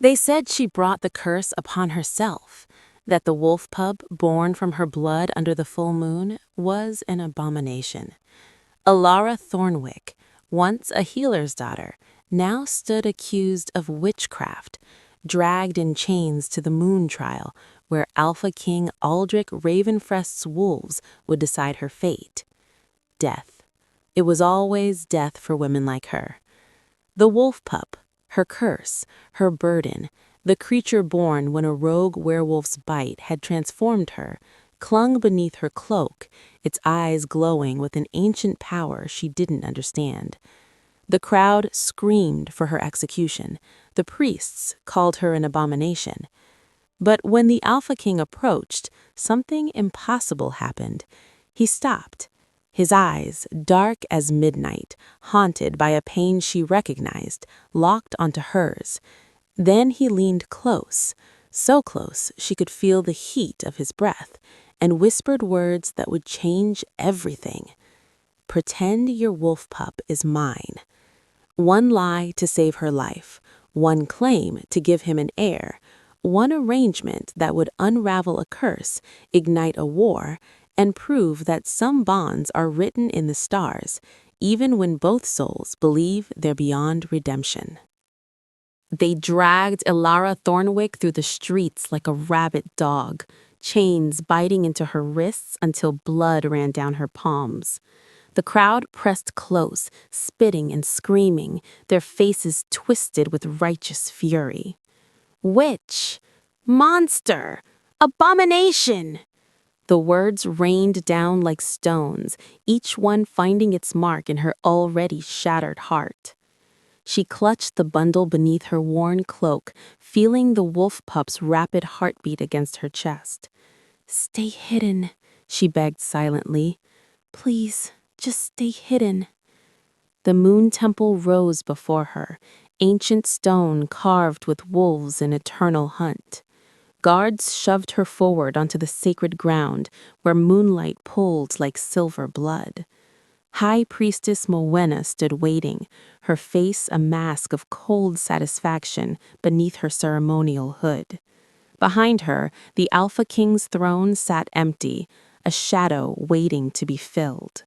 They said she brought the curse upon herself, that the wolf pup born from her blood under the full moon was an abomination. Elara Thornwyck, once a healer's daughter, now stood accused of witchcraft, dragged in chains to the moon trial, where Alpha King Aldric Ravencrest's wolves would decide her fate. Death. It was always death for women like her. The wolf pup, her curse, her burden, the creature born when a rogue werewolf's bite had transformed her, clung beneath her cloak, its eyes glowing with an ancient power she didn't understand. The crowd screamed for her execution. The priests called her an abomination. But when the Alpha King approached, something impossible happened. He stopped. His eyes, dark as midnight, haunted by a pain she recognized, locked onto hers. Then he leaned close, so close she could feel the heat of his breath, and whispered words that would change everything. "Pretend your wolf pup is mine." One lie to save her life, one claim to give him an heir, one arrangement that would unravel a curse, ignite a war, and prove that some bonds are written in the stars, even when both souls believe they're beyond redemption. They dragged Elara Thornwyck through the streets like a rabid dog, chains biting into her wrists until blood ran down her palms. The crowd pressed close, spitting and screaming, their faces twisted with righteous fury. "Witch! Monster! Abomination!" The words rained down like stones, each one finding its mark in her already shattered heart. She clutched the bundle beneath her worn cloak, feeling the wolf pup's rapid heartbeat against her chest. "Stay hidden," she begged silently. "Please, just stay hidden." The moon temple rose before her, ancient stone carved with wolves in eternal hunt. Guards shoved her forward onto the sacred ground, where moonlight pulled like silver blood. High Priestess Morwenna stood waiting, her face a mask of cold satisfaction beneath her ceremonial hood. Behind her, the Alpha King's throne sat empty, a shadow waiting to be filled.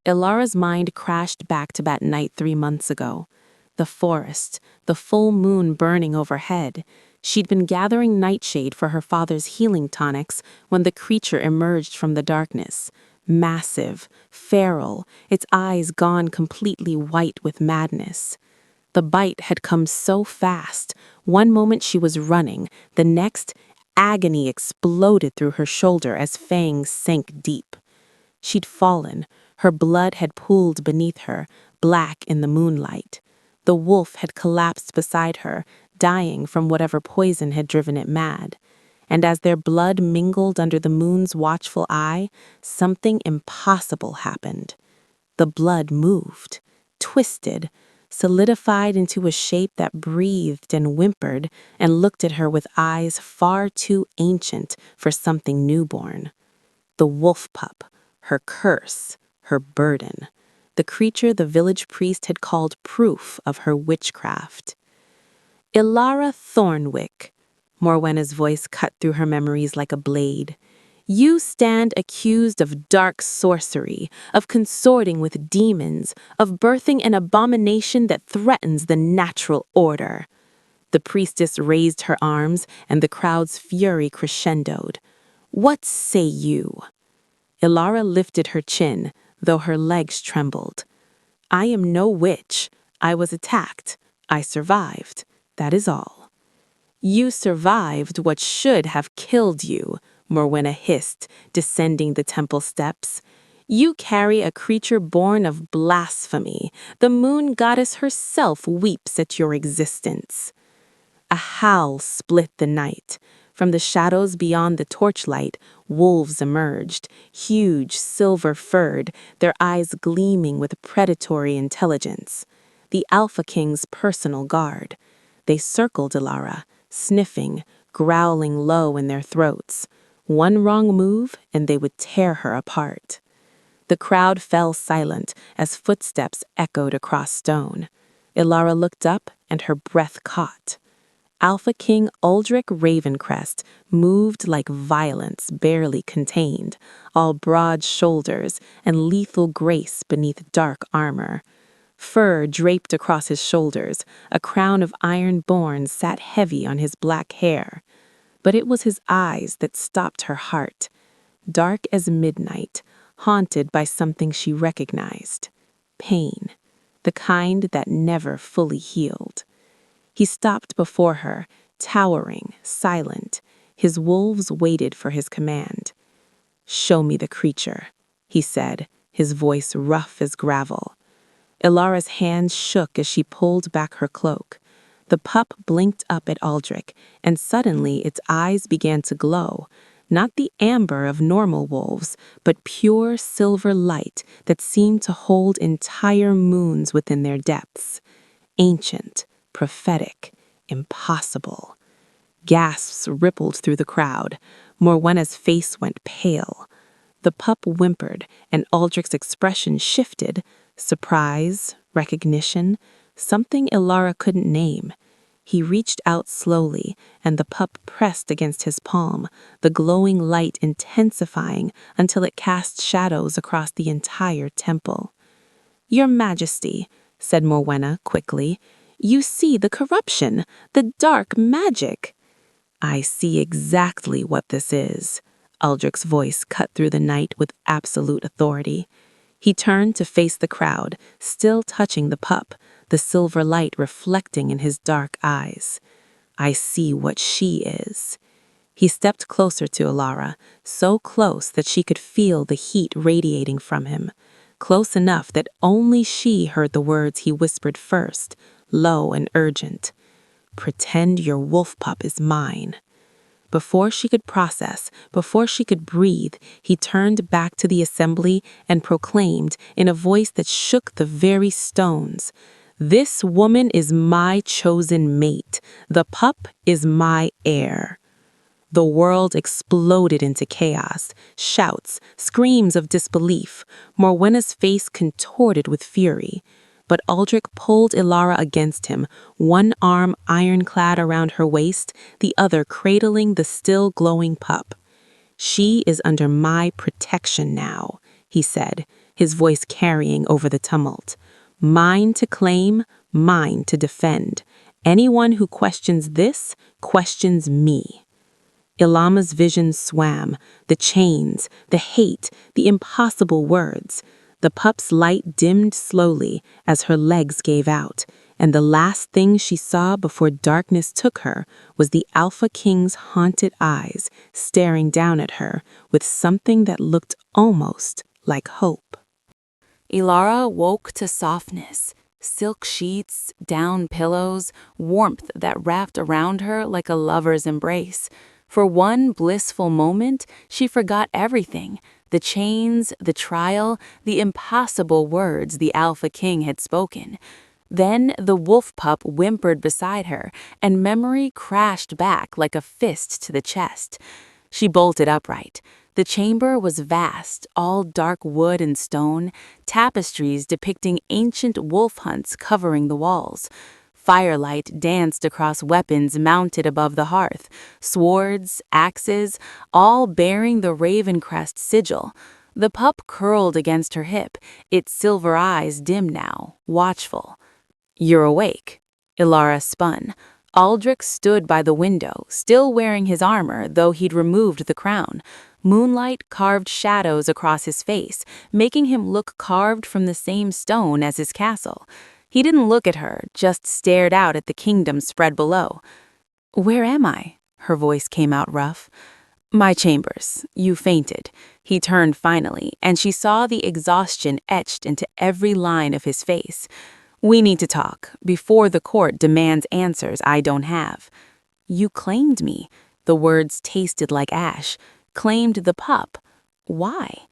Elara's mind crashed back to that night 3 months ago. The forest, the full moon burning overhead. She'd been gathering nightshade for her father's healing tonics when the creature emerged from the darkness. Massive, feral, its eyes gone completely white with madness. The bite had come so fast. One moment she was running, the next, agony exploded through her shoulder as fangs sank deep. She'd fallen. Her blood had pooled beneath her, black in the moonlight. The wolf had collapsed beside her, dying from whatever poison had driven it mad. And as their blood mingled under the moon's watchful eye, something impossible happened. The blood moved, twisted, solidified into a shape that breathed and whimpered and looked at her with eyes far too ancient for something newborn. The wolf pup, her curse, her burden. The creature the village priest had called proof of her witchcraft. "Elara Thornwyck," Morwenna's voice cut through her memories like a blade. "You stand accused of dark sorcery, of consorting with demons, of birthing an abomination that threatens the natural order." The priestess raised her arms, and the crowd's fury crescendoed. "What say you?" Elara lifted her chin, though her legs trembled. "I am no witch. I was attacked. I survived. That is all." "You survived what should have killed you," Morwenna hissed, descending the temple steps. "You carry a creature born of blasphemy. The moon goddess herself weeps at your existence." A howl split the night. From the shadows beyond the torchlight, wolves emerged, huge, silver-furred, their eyes gleaming with predatory intelligence. The Alpha King's personal guard. They circled Elara, sniffing, growling low in their throats. One wrong move, and they would tear her apart. The crowd fell silent as footsteps echoed across stone. Elara looked up, and her breath caught. Alpha King Aldric Ravencrest moved like violence barely contained, all broad shoulders and lethal grace beneath dark armor. Fur draped across his shoulders, a crown of iron-born sat heavy on his black hair. But it was his eyes that stopped her heart, dark as midnight, haunted by something she recognized. Pain, the kind that never fully healed. He stopped before her, towering, silent. His wolves waited for his command. "Show me the creature," he said, his voice rough as gravel. Elara's hands shook as she pulled back her cloak. The pup blinked up at Aldric, and suddenly its eyes began to glow. Not the amber of normal wolves, but pure silver light that seemed to hold entire moons within their depths. Ancient, prophetic, impossible. Gasps rippled through the crowd. Morwenna's face went pale. The pup whimpered, and Aldric's expression shifted. Surprise, recognition, something Elara couldn't name. He reached out slowly, and the pup pressed against his palm, the glowing light intensifying until it cast shadows across the entire temple. "Your Majesty," said Morwenna quickly, "you see the corruption, the dark magic." "I see exactly what this is." Aldric's voice cut through the night with absolute authority. He turned to face the crowd, still touching the pup, the silver light reflecting in his dark eyes. "I see what she is." He stepped closer to Elara, so close that she could feel the heat radiating from him. Close enough that only she heard the words he whispered first, low and urgent. "Pretend your wolf pup is mine." Before she could process, before she could breathe, he turned back to the assembly and proclaimed in a voice that shook the very stones, "This woman is my chosen mate. The pup is my heir." The world exploded into chaos, shouts, screams of disbelief. Morwenna's face contorted with fury. But Aldric pulled Elara against him, one arm ironclad around her waist, the other cradling the still glowing pup. "She is under my protection now," he said, his voice carrying over the tumult. "Mine to claim, mine to defend. Anyone who questions this questions me." Ilama's vision swam, the chains, the hate, the impossible words. The pup's light dimmed slowly as her legs gave out, and the last thing she saw before darkness took her was the Alpha King's haunted eyes staring down at her with something that looked almost like hope. Elara woke to softness, silk sheets, down pillows, warmth that wrapped around her like a lover's embrace. For one blissful moment, she forgot everything. The chains, the trial, the impossible words the Alpha King had spoken. Then the wolf pup whimpered beside her, and memory crashed back like a fist to the chest. She bolted upright. The chamber was vast, all dark wood and stone, tapestries depicting ancient wolf hunts covering the walls. Firelight danced across weapons mounted above the hearth, swords, axes, all bearing the Ravencrest sigil. The pup curled against her hip, its silver eyes dim now, watchful. "You're awake." Elara spun. Aldric stood by the window, still wearing his armor, though he'd removed the crown. Moonlight carved shadows across his face, making him look carved from the same stone as his castle. He didn't look at her, just stared out at the kingdom spread below. "Where am I?" Her voice came out rough. "My chambers. You fainted." He turned finally, and she saw the exhaustion etched into every line of his face. "We need to talk, before the court demands answers I don't have." "You claimed me." The words tasted like ash. "Claimed the pup. Why?"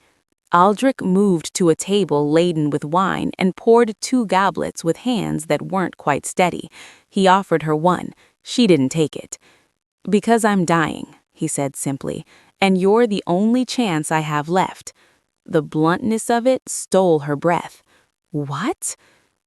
Aldric moved to a table laden with wine and poured 2 goblets with hands that weren't quite steady. He offered her one. She didn't take it. "Because I'm dying," he said simply, "and you're the only chance I have left." The bluntness of it stole her breath. "What?"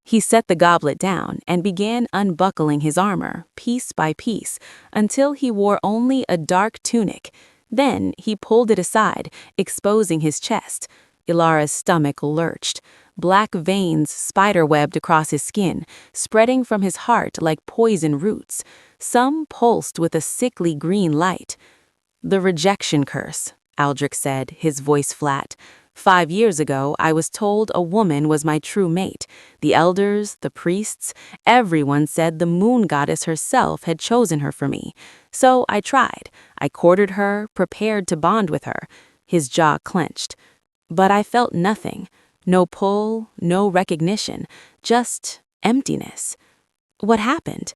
He set the goblet down and began unbuckling his armor, piece by piece, until he wore only a dark tunic. Then he pulled it aside, exposing his chest. Elara's stomach lurched. Black veins spiderwebbed across his skin, spreading from his heart like poison roots. Some pulsed with a sickly green light. "The rejection curse," Aldric said, his voice flat. "5 years ago, I was told a woman was my true mate. The elders, the priests, everyone said the moon goddess herself had chosen her for me. So I tried. I courted her, prepared to bond with her." His jaw clenched. "But I felt nothing. No pull, no recognition, just emptiness." "What happened?"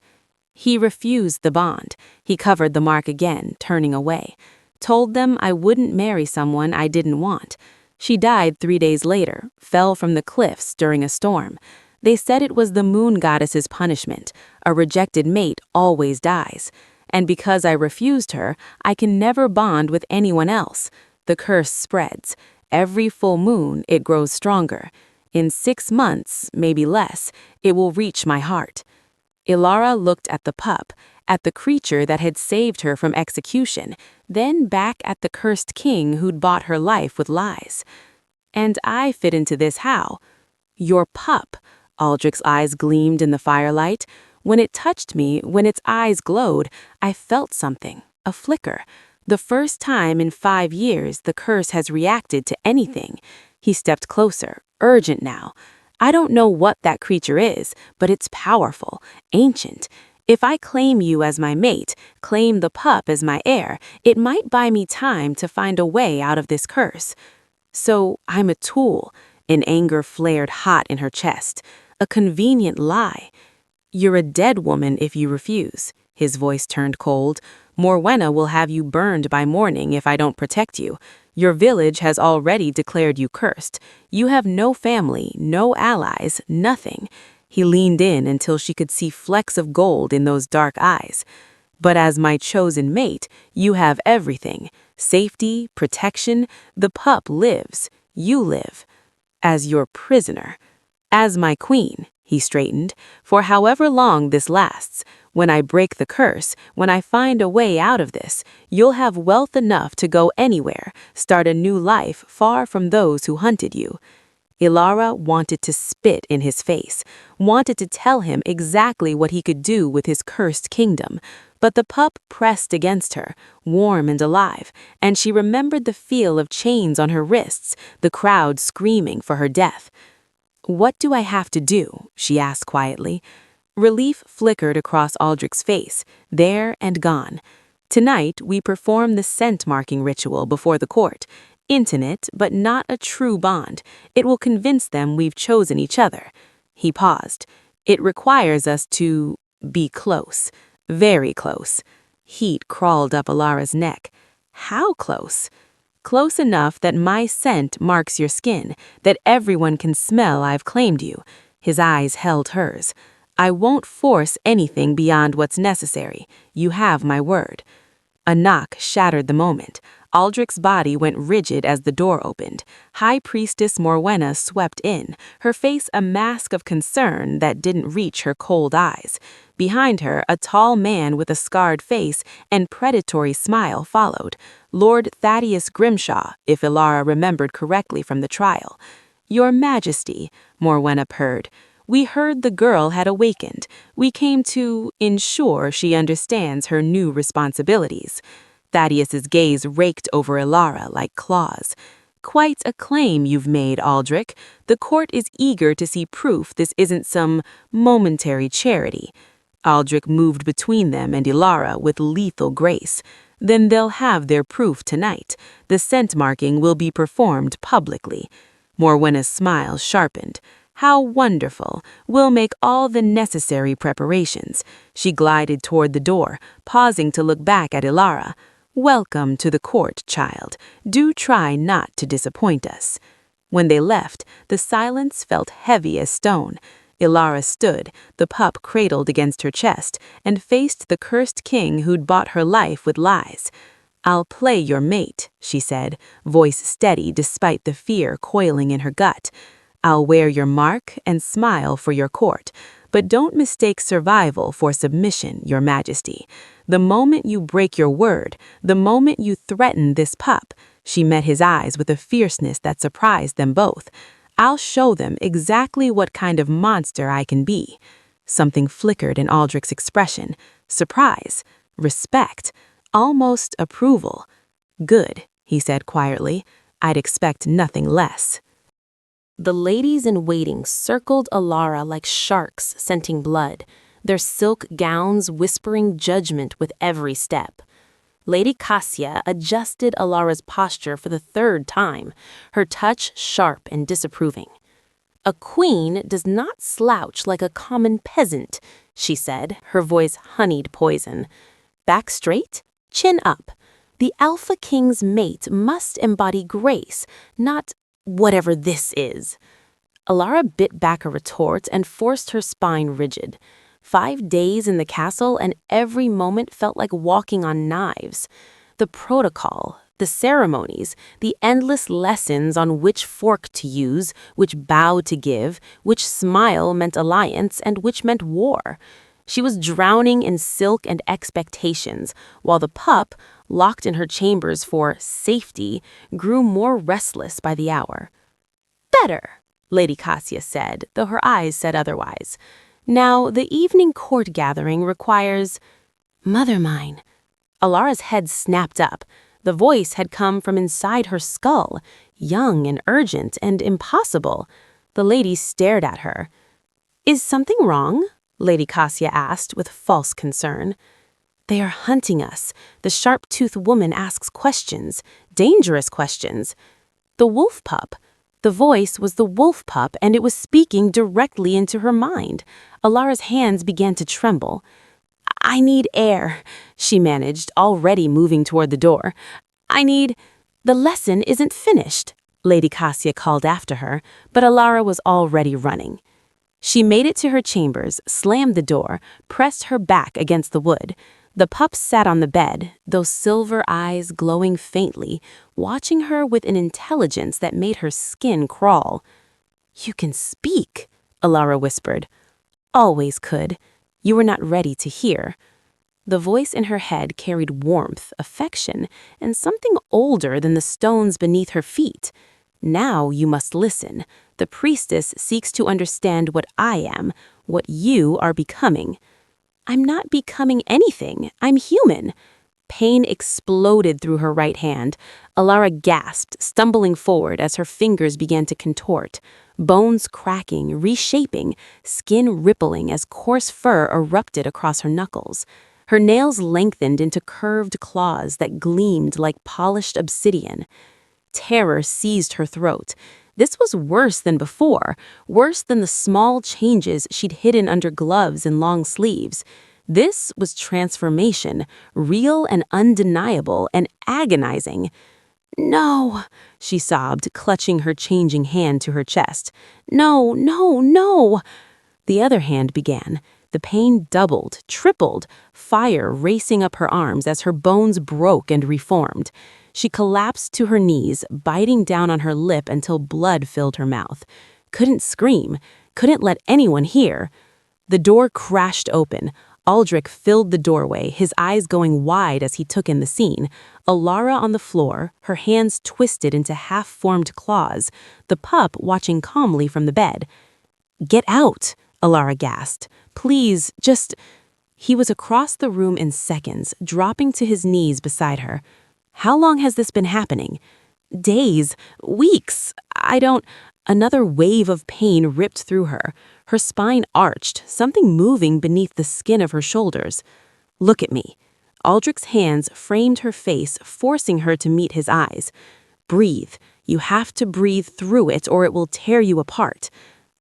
"He refused the bond." He covered the mark again, turning away. "Told them I wouldn't marry someone I didn't want. She died 3 days later, fell from the cliffs during a storm. They said it was the moon goddess's punishment. A rejected mate always dies. And because I refused her, I can never bond with anyone else. The curse spreads. Every full moon, it grows stronger. In 6 months, maybe less, it will reach my heart." Elara looked at the pup, at the creature that had saved her from execution, then back at the cursed king who'd bought her life with lies. "And I fit into this how?" "Your pup." Aldric's eyes gleamed in the firelight. "When it touched me, when its eyes glowed, I felt something, a flicker. The first time in 5 years the curse has reacted to anything." He stepped closer, urgent now. "I don't know what that creature is, but it's powerful, ancient. If I claim you as my mate, claim the pup as my heir, it might buy me time to find a way out of this curse." "So I'm a tool." An anger flared hot in her chest. "A convenient lie." "You're a dead woman if you refuse." His voice turned cold. "Morwenna will have you burned by morning if I don't protect you. Your village has already declared you cursed. You have no family, no allies, nothing." He leaned in until she could see flecks of gold in those dark eyes. "But as my chosen mate, you have everything. Safety, protection. The pup lives. You live. As your prisoner. As my queen." He straightened. "For however long this lasts, when I break the curse, when I find a way out of this, you'll have wealth enough to go anywhere, start a new life far from those who hunted you." Elara wanted to spit in his face, wanted to tell him exactly what he could do with his cursed kingdom. But the pup pressed against her, warm and alive, and she remembered the feel of chains on her wrists, the crowd screaming for her death. "What do I have to do?" she asked quietly. Relief flickered across Aldric's face, there and gone. "Tonight, we perform the scent-marking ritual before the court. Intimate, but not a true bond. It will convince them we've chosen each other." He paused. "It requires us to be close, very close." Heat crawled up Elara's neck. "How close?" "Close enough that my scent marks your skin, that everyone can smell I've claimed you." His eyes held hers. "I won't force anything beyond what's necessary. You have my word." A knock shattered the moment. Aldric's body went rigid as the door opened. High Priestess Morwenna swept in, her face a mask of concern that didn't reach her cold eyes. Behind her, a tall man with a scarred face and predatory smile followed. Lord Thaddeus Grimshaw, if Elara remembered correctly from the trial. "Your Majesty," Morwenna purred. "We heard the girl had awakened. We came to ensure she understands her new responsibilities." Thaddeus's gaze raked over Elara like claws. "Quite a claim you've made, Aldric. The court is eager to see proof this isn't some momentary charity." Aldric moved between them and Elara with lethal grace. "Then they'll have their proof tonight. The scent marking will be performed publicly." Morwenna's smile sharpened. "How wonderful. We'll make all the necessary preparations." She glided toward the door, pausing to look back at Elara. "Welcome to the court, child. Do try not to disappoint us." When they left, the silence felt heavy as stone. Elara stood, the pup cradled against her chest, and faced the cursed king who'd bought her life with lies. "I'll play your mate," she said, voice steady despite the fear coiling in her gut. I'll wear your mark and smile for your court, but don't mistake survival for submission, your majesty. The moment you break your word, the moment you threaten this pup," she met his eyes with a fierceness that surprised them both, "I'll show them exactly what kind of monster I can be." Something flickered in Aldric's expression. Surprise, respect, almost approval. "Good," he said quietly. "I'd expect nothing less." The ladies in waiting circled Elara like sharks scenting blood, their silk gowns whispering judgment with every step. Lady Cassia adjusted Elara's posture for the third time, her touch sharp and disapproving. "A queen does not slouch like a common peasant," she said, her voice honeyed poison. "Back straight, chin up. The Alpha King's mate must embody grace, not whatever this is." Elara bit back a retort and forced her spine rigid. 5 days in the castle and every moment felt like walking on knives. The protocol, the ceremonies, the endless lessons on which fork to use, which bow to give, which smile meant alliance and which meant war. She was drowning in silk and expectations, while the pup, locked in her chambers for safety, grew more restless by the hour. "Better," Lady Cassia said, though her eyes said otherwise. "Now, the evening court gathering requires—" "Mother mine." Elara's head snapped up. The voice had come from inside her skull, young and urgent and impossible. The lady stared at her. "Is something wrong?" Lady Cassia asked with false concern. "They are hunting us. The sharp-toothed woman asks questions, dangerous questions." The wolf pup. The voice was the wolf pup, and it was speaking directly into her mind. Elara's hands began to tremble. "I need air," she managed, already moving toward the door. "I need—" "The lesson isn't finished," Lady Cassia called after her, but Elara was already running. She made it to her chambers, slammed the door, pressed her back against the wood. The pup sat on the bed, those silver eyes glowing faintly, watching her with an intelligence that made her skin crawl. "You can speak," Elara whispered. "Always could. You were not ready to hear." The voice in her head carried warmth, affection, and something older than the stones beneath her feet. "Now you must listen. The priestess seeks to understand what I am, what you are becoming." "I'm not becoming anything. I'm human." Pain exploded through her right hand. Elara gasped, stumbling forward as her fingers began to contort. Bones cracking, reshaping, skin rippling as coarse fur erupted across her knuckles. Her nails lengthened into curved claws that gleamed like polished obsidian. Terror seized her throat. This was worse than before, worse than the small changes she'd hidden under gloves and long sleeves. This was transformation, real and undeniable and agonizing. "No," she sobbed, clutching her changing hand to her chest. "No, no, no." The other hand began. The pain doubled, tripled, fire racing up her arms as her bones broke and reformed. She collapsed to her knees, biting down on her lip until blood filled her mouth. Couldn't scream, couldn't let anyone hear. The door crashed open. Aldric filled the doorway, his eyes going wide as he took in the scene. Elara on the floor, her hands twisted into half-formed claws, the pup watching calmly from the bed. "Get out," Elara gasped. "Please, just—" He was across the room in seconds, dropping to his knees beside her. "How long has this been happening?" "Days, weeks, I don't—" Another wave of pain ripped through her. Her spine arched, something moving beneath the skin of her shoulders. "Look at me." Aldric's hands framed her face, forcing her to meet his eyes. "Breathe. You have to breathe through it or it will tear you apart."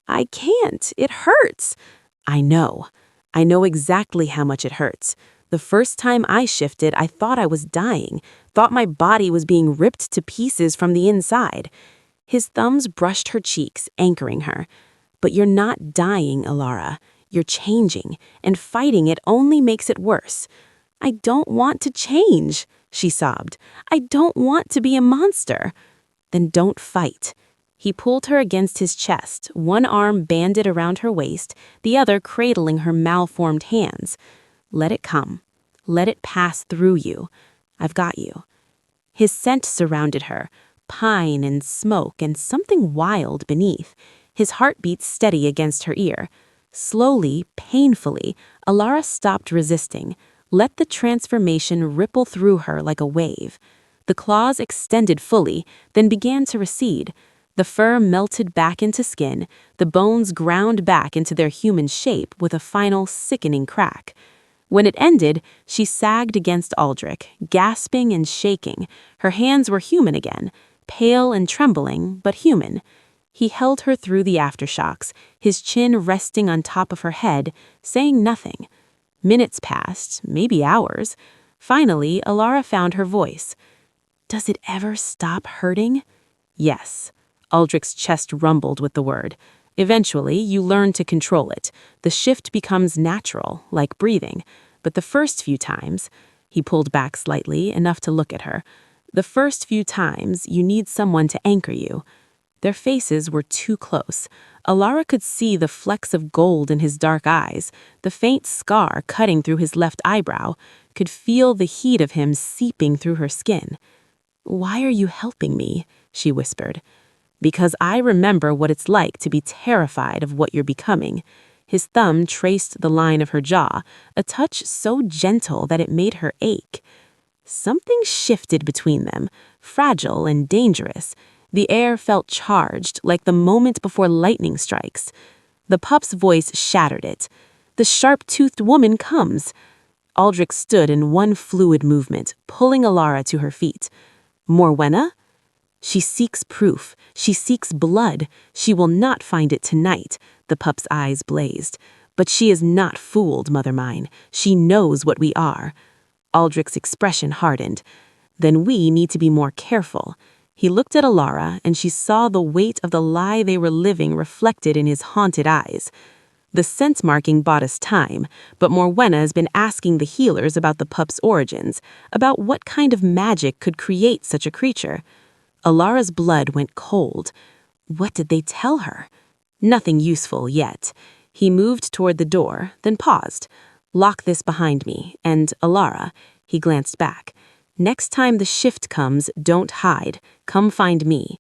"I can't. It hurts." "I know. I know exactly how much it hurts. The first time I shifted, I thought I was dying, thought my body was being ripped to pieces from the inside." His thumbs brushed her cheeks, anchoring her. "But you're not dying, Elara. You're changing, and fighting it only makes it worse." "I don't want to change," she sobbed. "I don't want to be a monster." "Then don't fight. He pulled her against his chest, one arm banded around her waist, the other cradling her malformed hands. Let it come. Let it pass through you. I've got you. His scent surrounded her, pine and smoke and something wild beneath, his heartbeat steady against her ear. Slowly, painfully, Elara stopped resisting, let the transformation ripple through her like a wave. The claws extended fully, then began to recede. The fur melted back into skin, the bones ground back into their human shape with a final sickening crack. When it ended, she sagged against Aldric, gasping and shaking. Her hands were human again, pale and trembling, but human. He held her through the aftershocks, his chin resting on top of her head, saying nothing. Minutes passed, maybe hours. Finally, Elara found her voice. "Does it ever stop hurting?" "Yes." Aldric's chest rumbled with the word. "Eventually, you learn to control it. The shift becomes natural, like breathing. But the first few times," he pulled back slightly, enough to look at her, "the first few times, you need someone to anchor you." Their faces were too close. Elara could see the flecks of gold in his dark eyes, the faint scar cutting through his left eyebrow, could feel the heat of him seeping through her skin. "Why are you helping me?" she whispered. "Because I remember what it's like to be terrified of what you're becoming." His thumb traced the line of her jaw, a touch so gentle that it made her ache. Something shifted between them, fragile and dangerous. The air felt charged, like the moment before lightning strikes. The pup's voice shattered it. "The sharp-toothed woman comes." Aldric stood in one fluid movement, pulling Elara to her feet. "Morwenna?" "She seeks proof. She seeks blood. She will not find it tonight." The pup's eyes blazed. "But she is not fooled, mother mine. She knows what we are." Aldric's expression hardened. "Then we need to be more careful." He looked at Elara, and she saw the weight of the lie they were living reflected in his haunted eyes. "The scent marking bought us time, but Morwenna has been asking the healers about the pup's origins, about what kind of magic could create such a creature." Alara's blood went cold. What did they tell her? Nothing useful yet. He moved toward the door, then paused. "Lock this behind me, and, Elara," he glanced back. "Next time the shift comes, don't hide. Come find me."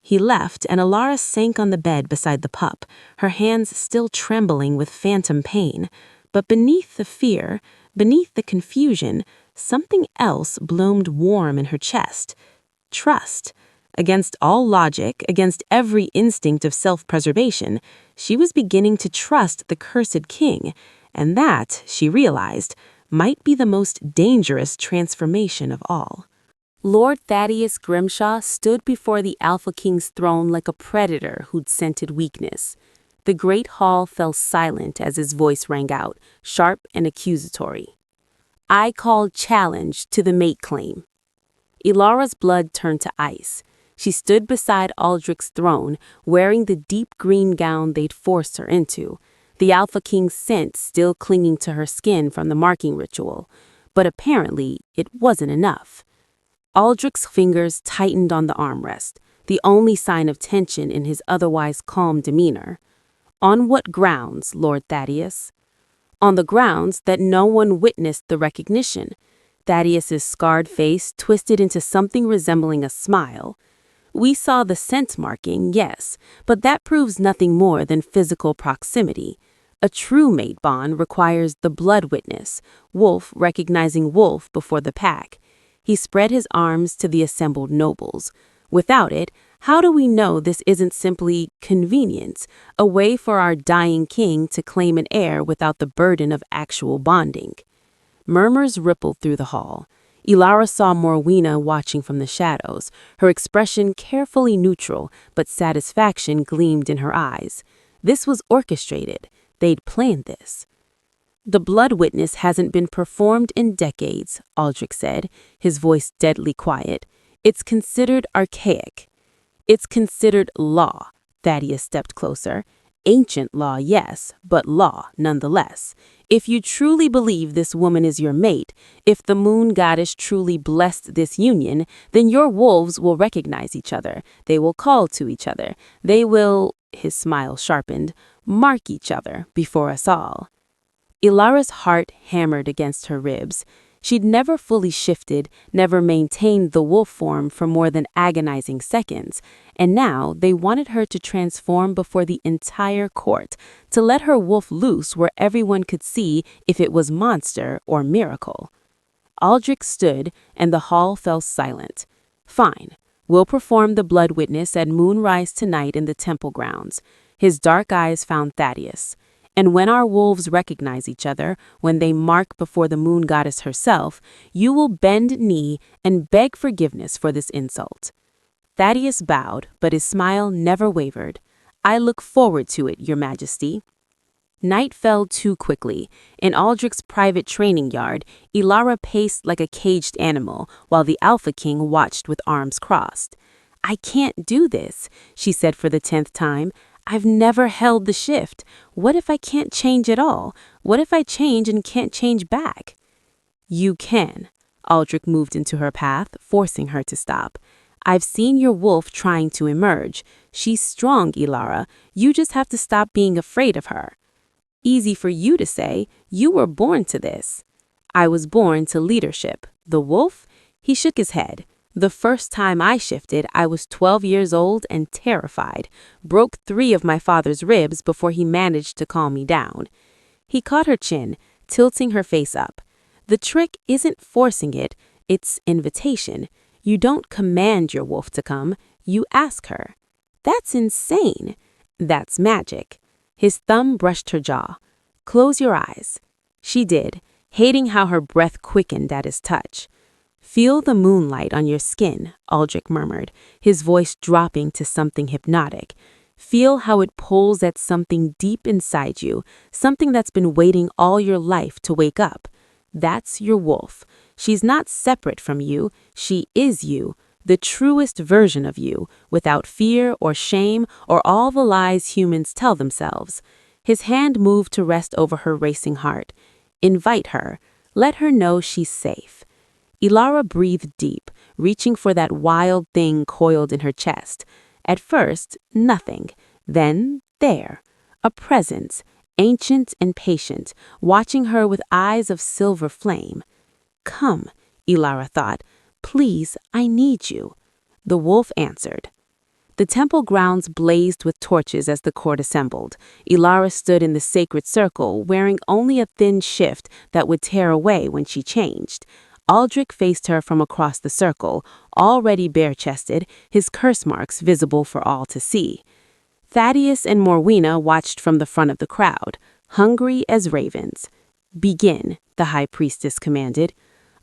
He left, and Elara sank on the bed beside the pup, her hands still trembling with phantom pain. But beneath the fear, beneath the confusion, something else bloomed warm in her chest. Trust. Against all logic, against every instinct of self-preservation, she was beginning to trust the cursed king, and that, she realized, might be the most dangerous transformation of all. Lord Thaddeus Grimshaw stood before the Alpha King's throne like a predator who'd scented weakness. The great hall fell silent as his voice rang out, sharp and accusatory. "I call challenge to the mate claim." Elara's blood turned to ice. She stood beside Aldric's throne, wearing the deep green gown they'd forced her into, the Alpha King's scent still clinging to her skin from the marking ritual. But apparently, it wasn't enough. Aldric's fingers tightened on the armrest, the only sign of tension in his otherwise calm demeanor. "On what grounds, Lord Thaddeus?" "On the grounds that no one witnessed the recognition." Thaddeus's scarred face twisted into something resembling a smile. "We saw the scent marking, yes, but that proves nothing more than physical proximity. A true mate bond requires the blood witness, wolf recognizing wolf before the pack." He spread his arms to the assembled nobles. "Without it, how do we know this isn't simply convenience, a way for our dying king to claim an heir without the burden of actual bonding?" Murmurs rippled through the hall. Elara saw Morwenna watching from the shadows, her expression carefully neutral, but satisfaction gleamed in her eyes. This was orchestrated. They'd planned this. "The blood witness hasn't been performed in decades," Aldric said, his voice deadly quiet. "It's considered archaic." "It's considered law." Thaddeus stepped closer. "Ancient law, yes, but law nonetheless. If you truly believe this woman is your mate, if the moon goddess truly blessed this union, then your wolves will recognize each other. They will call to each other. They will," his smile sharpened, "mark each other before us all." Elara's heart hammered against her ribs. She'd never fully shifted, never maintained the wolf form for more than agonizing seconds, and now they wanted her to transform before the entire court, to let her wolf loose where everyone could see if it was monster or miracle. Aldric stood, and the hall fell silent. "Fine. We'll perform the blood witness at moonrise tonight in the temple grounds." His dark eyes found Thaddeus. "And when our wolves recognize each other, when they mark before the moon goddess herself, you will bend knee and beg forgiveness for this insult." Thaddeus bowed, but his smile never wavered. "I look forward to it, Your Majesty." Night fell too quickly. In Aldric's private training yard, Elara paced like a caged animal, while the Alpha King watched with arms crossed. "I can't do this," she said for the 10th time. "I've never held the shift. What if I can't change at all? What if I change and can't change back?" "You can." Aldric moved into her path, forcing her to stop. "I've seen your wolf trying to emerge. She's strong, Elara. You just have to stop being afraid of her." "Easy for you to say. You were born to this." "I was born to leadership. The wolf?" He shook his head. "The first time I shifted, I was 12 years old and terrified. Broke 3 of my father's ribs before he managed to calm me down." He caught her chin, tilting her face up. "The trick isn't forcing it, it's invitation. You don't command your wolf to come, you ask her." "That's insane." "That's magic." His thumb brushed her jaw. "Close your eyes." She did, hating how her breath quickened at his touch. "Feel the moonlight on your skin," Aldric murmured, his voice dropping to something hypnotic. "Feel how it pulls at something deep inside you, something that's been waiting all your life to wake up. That's your wolf. She's not separate from you. She is you, the truest version of you, without fear or shame or all the lies humans tell themselves." His hand moved to rest over her racing heart. "Invite her. Let her know she's safe." Elara breathed deep, reaching for that wild thing coiled in her chest. At first, nothing. Then, there. A presence, ancient and patient, watching her with eyes of silver flame. "Come," Elara thought. "Please, I need you." The wolf answered. The temple grounds blazed with torches as the court assembled. Elara stood in the sacred circle, wearing only a thin shift that would tear away when she changed. Aldric faced her from across the circle, already bare-chested, his curse marks visible for all to see. Thaddeus and Morwena watched from the front of the crowd, hungry as ravens. "Begin," the high priestess commanded.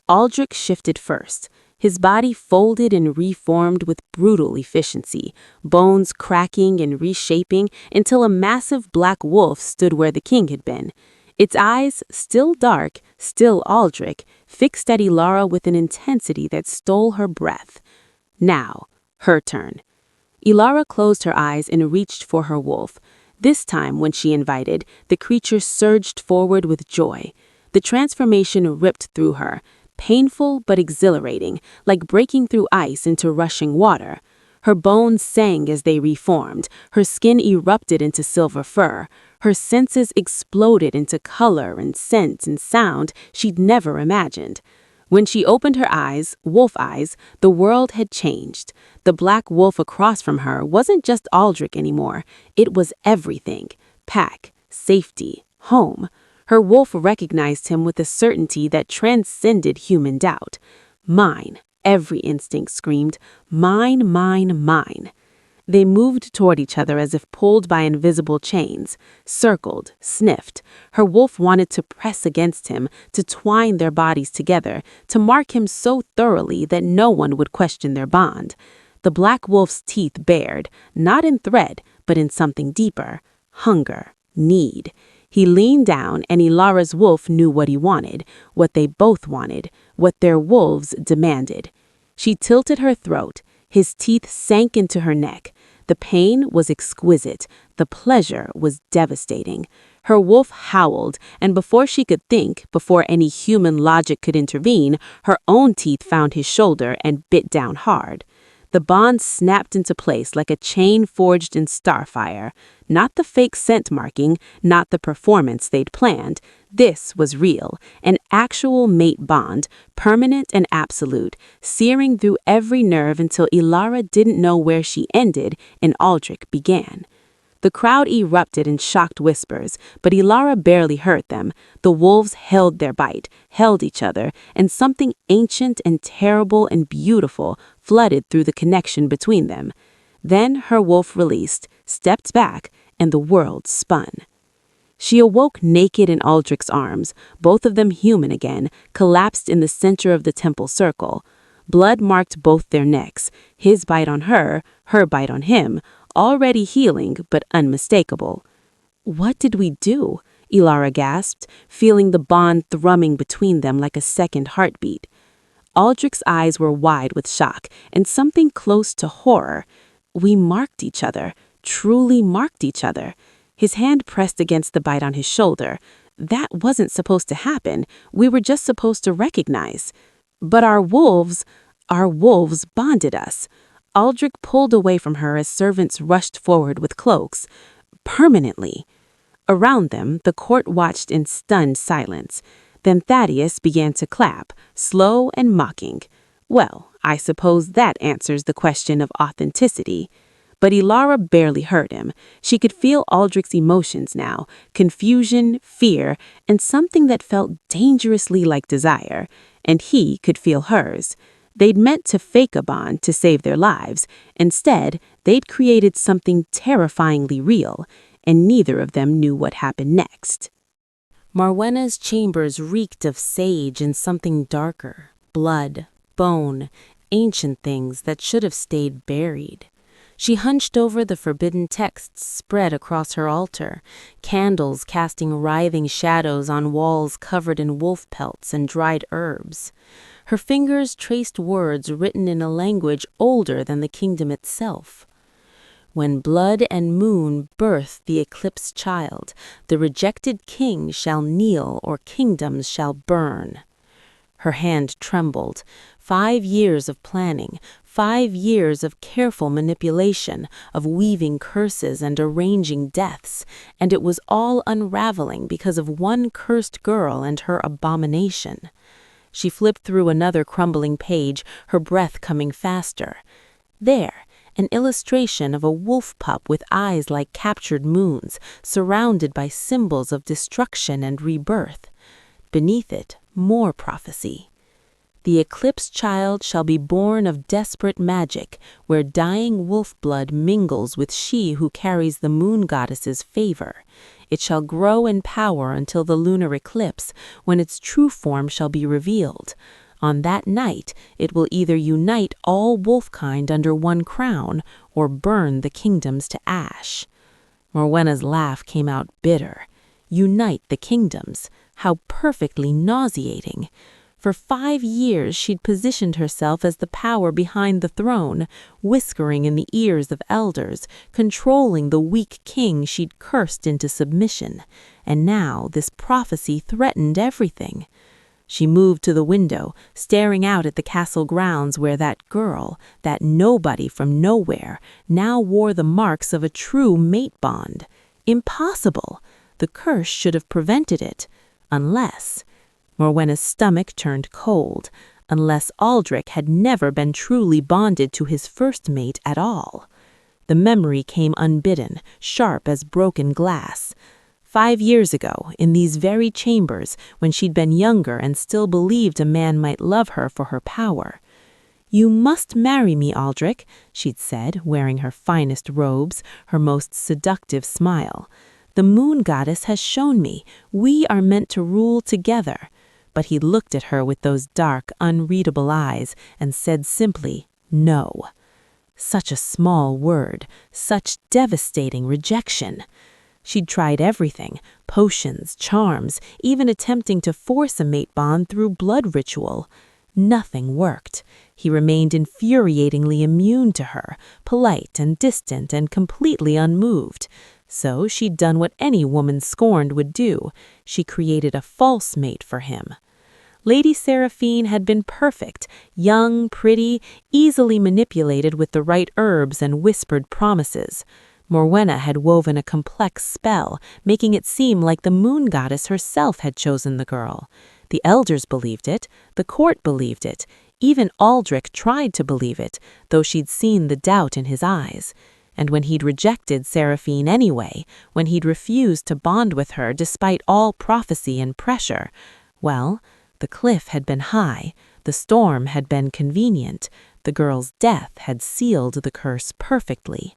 Aldric shifted first. His body folded and reformed with brutal efficiency, bones cracking and reshaping until a massive black wolf stood where the king had been. Its eyes, still dark, still Aldric, fixed at Elara with an intensity that stole her breath. Now, her turn. Elara closed her eyes and reached for her wolf. This time, when she invited, the creature surged forward with joy. The transformation ripped through her, painful but exhilarating, like breaking through ice into rushing water. Her bones sang as they reformed, her skin erupted into silver fur, her senses exploded into color and scent and sound she'd never imagined. When she opened her eyes, wolf eyes, the world had changed. The black wolf across from her wasn't just Aldric anymore, it was everything. Pack, safety, home. Her wolf recognized him with a certainty that transcended human doubt. Mine. Every instinct screamed, "Mine, mine, mine." They moved toward each other as if pulled by invisible chains, circled, sniffed. Her wolf wanted to press against him, to twine their bodies together, to mark him so thoroughly that no one would question their bond. The black wolf's teeth bared, not in threat, but in something deeper, hunger, need. He leaned down, and Elara's wolf knew what he wanted, what they both wanted, what their wolves demanded. She tilted her throat. His teeth sank into her neck. The pain was exquisite. The pleasure was devastating. Her wolf howled, and before she could think, before any human logic could intervene, her own teeth found his shoulder and bit down hard. The bond snapped into place like a chain forged in starfire. Not the fake scent marking, not the performance they'd planned. This was real, an actual mate bond, permanent and absolute, searing through every nerve until Elara didn't know where she ended and Aldric began. The crowd erupted in shocked whispers, but Elara barely heard them. The wolves held their bite, held each other, and something ancient and terrible and beautiful flooded through the connection between them. Then her wolf released, stepped back, and the world spun. She awoke naked in Aldric's arms, both of them human again, collapsed in the center of the temple circle. Blood marked both their necks, his bite on her bite on him, already healing but unmistakable. "What did we do?" Elara gasped, feeling the bond thrumming between them like a second heartbeat. Aldric's eyes were wide with shock and something close to horror. "We marked each other, truly marked each other." His hand pressed against the bite on his shoulder. "That wasn't supposed to happen. We were just supposed to recognize. But our wolves bonded us." Aldric pulled away from her as servants rushed forward with cloaks. "Permanently." Around them, the court watched in stunned silence. Then Thaddeus began to clap, slow and mocking. Well, I suppose that answers the question of authenticity. But Elara barely heard him. She could feel Aldric's emotions now, confusion, fear, and something that felt dangerously like desire. And he could feel hers. They'd meant to fake a bond to save their lives. Instead, they'd created something terrifyingly real, and neither of them knew what happened next. Morwenna's chambers reeked of sage and something darker, blood, bone, ancient things that should have stayed buried. She hunched over the forbidden texts spread across her altar, candles casting writhing shadows on walls covered in wolf pelts and dried herbs. Her fingers traced words written in a language older than the kingdom itself. "When blood and moon birth the Eclipse Child, the rejected king shall kneel or kingdoms shall burn." Her hand trembled. 5 years of planning, 5 years of careful manipulation, of weaving curses and arranging deaths, and it was all unraveling because of one cursed girl and her abomination. She flipped through another crumbling page, her breath coming faster. There, an illustration of a wolf pup with eyes like captured moons, surrounded by symbols of destruction and rebirth. Beneath it, more prophecy. "The Eclipse Child shall be born of desperate magic, where dying wolf blood mingles with she who carries the moon goddess's favor. It shall grow in power until the lunar eclipse, when its true form shall be revealed. On that night, it will either unite all wolfkind under one crown, or burn the kingdoms to ash." Morwenna's laugh came out bitter. Unite the kingdoms. How perfectly nauseating. For 5 years she'd positioned herself as the power behind the throne, whispering in the ears of elders, controlling the weak king she'd cursed into submission. And now this prophecy threatened everything. She moved to the window, staring out at the castle grounds where that girl, that nobody from nowhere, now wore the marks of a true mate bond. Impossible! The curse should have prevented it. Unless... Morwenna's stomach turned cold, unless Aldric had never been truly bonded to his first mate at all. The memory came unbidden, sharp as broken glass. 5 years ago, in these very chambers, when she'd been younger and still believed a man might love her for her power. "You must marry me, Aldric," she'd said, wearing her finest robes, her most seductive smile. "The moon goddess has shown me, we are meant to rule together." But he looked at her with those dark, unreadable eyes and said simply, "No." Such a small word, such devastating rejection. She'd tried everything, potions, charms, even attempting to force a mate bond through blood ritual. Nothing worked. He remained infuriatingly immune to her, polite and distant and completely unmoved. So she'd done what any woman scorned would do. She created a false mate for him. Lady Seraphine had been perfect, young, pretty, easily manipulated with the right herbs and whispered promises. Morwenna had woven a complex spell, making it seem like the moon goddess herself had chosen the girl. The elders believed it, the court believed it, even Aldric tried to believe it, though she'd seen the doubt in his eyes. And when he'd rejected Seraphine anyway, when he'd refused to bond with her despite all prophecy and pressure, well, the cliff had been high, the storm had been convenient, the girl's death had sealed the curse perfectly.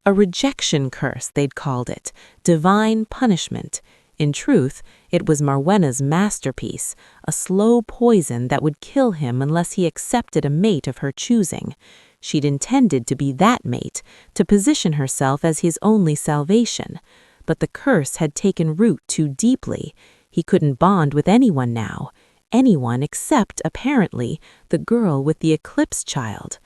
A rejection curse, they'd called it, divine punishment. In truth, it was Morwenna's masterpiece, a slow poison that would kill him unless he accepted a mate of her choosing. She'd intended to be that mate, to position herself as his only salvation. But the curse had taken root too deeply. He couldn't bond with anyone now. Anyone except, apparently, the girl with the Eclipse Child.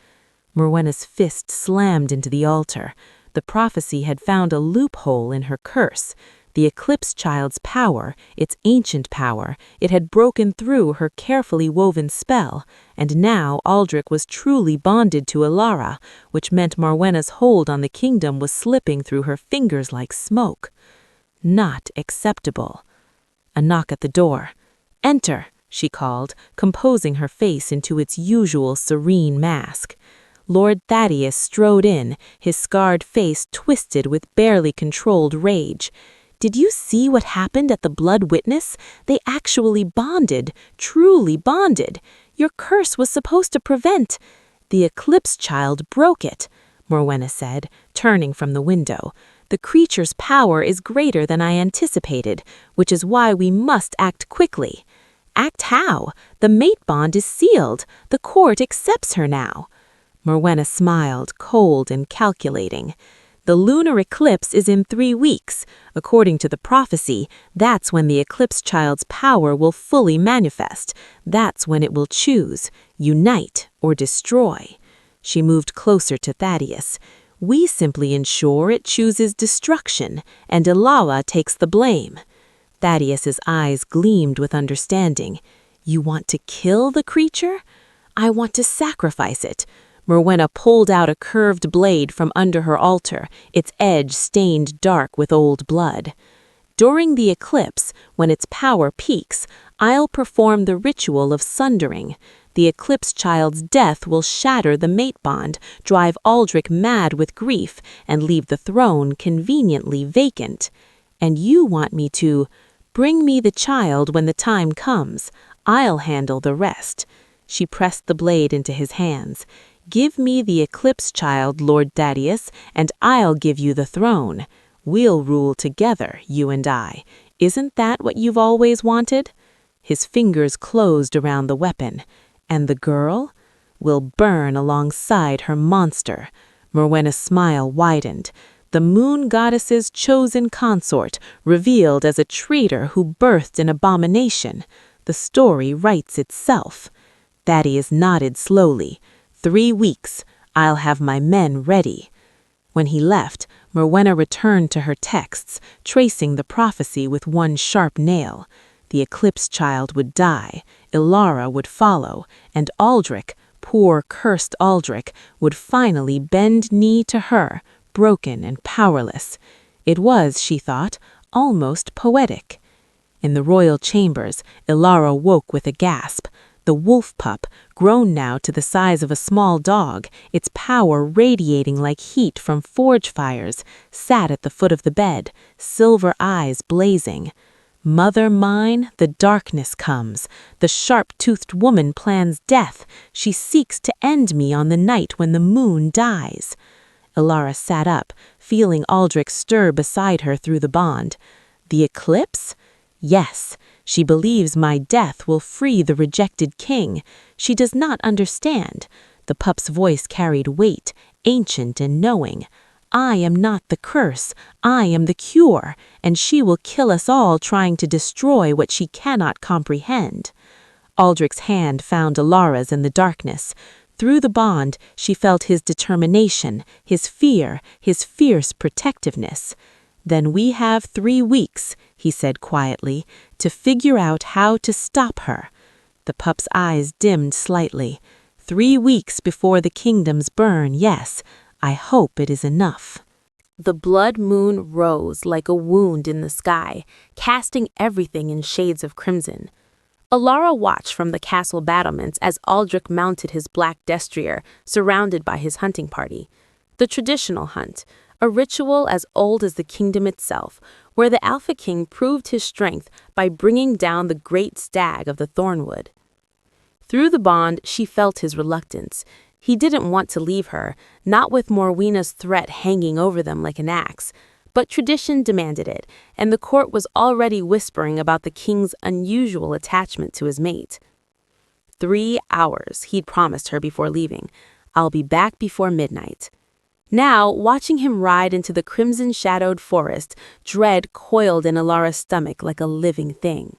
Morwenna's fist slammed into the altar. The prophecy had found a loophole in her curse. The Eclipse Child's power, its ancient power, it had broken through her carefully woven spell, and now Aldric was truly bonded to Elara, which meant Morwenna's hold on the kingdom was slipping through her fingers like smoke. Not acceptable. A knock at the door. "Enter," she called, composing her face into its usual serene mask. Lord Thaddeus strode in, his scarred face twisted with barely controlled rage. "Did you see what happened at the Blood Witness? They actually bonded, truly bonded. Your curse was supposed to prevent—" "The Eclipse Child broke it," Morwenna said, turning from the window. "The creature's power is greater than I anticipated, which is why we must act quickly." "Act how? The mate bond is sealed. The court accepts her now." Morwenna smiled, cold and calculating. "The lunar eclipse is in 3 weeks. According to the prophecy, that's when the Eclipse Child's power will fully manifest. That's when it will choose, unite or destroy." She moved closer to Thaddeus. "We simply ensure it chooses destruction, and Elara takes the blame." Thaddeus's eyes gleamed with understanding. "You want to kill the creature?" "I want to sacrifice it." Morwenna pulled out a curved blade from under her altar, its edge stained dark with old blood. "During the eclipse, when its power peaks, I'll perform the ritual of sundering. The Eclipse Child's death will shatter the mate bond, drive Aldric mad with grief, and leave the throne conveniently vacant. And you want me to bring me the child when the time comes. I'll handle the rest." She pressed the blade into his hands. "Give me the Eclipse Child, Lord Thaddeus, and I'll give you the throne. We'll rule together, you and I. Isn't that what you've always wanted?" His fingers closed around the weapon. "And the girl? Will burn alongside her monster." Morwenna's smile widened. "The moon goddess's chosen consort, revealed as a traitor who birthed an abomination. The story writes itself." Thaddeus nodded slowly. 3 weeks. I'll have my men ready." When he left, Morwenna returned to her texts, tracing the prophecy with one sharp nail. The Eclipse Child would die, Elara would follow, and Aldric, poor cursed Aldric, would finally bend knee to her, broken and powerless. It was, she thought, almost poetic. In the royal chambers, Elara woke with a gasp. The wolf pup, grown now to the size of a small dog, its power radiating like heat from forge fires, sat at the foot of the bed, silver eyes blazing. "Mother mine, the darkness comes. The sharp-toothed woman plans death. She seeks to end me on the night when the moon dies." Elara sat up, feeling Aldric stir beside her through the bond. "The eclipse? Yes. She believes my death will free the rejected king. She does not understand." The pup's voice carried weight, ancient and knowing. "I am not the curse. I am the cure, and she will kill us all trying to destroy what she cannot comprehend." Aldric's hand found Elara's in the darkness. Through the bond, she felt his determination, his fear, his fierce protectiveness. "Then we have 3 weeks," he said quietly, "to figure out how to stop her." The pup's eyes dimmed slightly. 3 weeks before the kingdoms burn, yes. I hope it is enough. The blood moon rose like a wound in the sky, casting everything in shades of crimson. Elara watched from the castle battlements as Aldric mounted his black destrier, surrounded by his hunting party. The traditional hunt, a ritual as old as the kingdom itself, where the Alpha King proved his strength by bringing down the great stag of the Thornwood. Through the bond, she felt his reluctance. He didn't want to leave her, not with Morwena's threat hanging over them like an axe. But tradition demanded it, and the court was already whispering about the king's unusual attachment to his mate. 3 hours, he'd promised her before leaving. "I'll be back before midnight." Now, watching him ride into the crimson-shadowed forest, dread coiled in Elara's stomach like a living thing.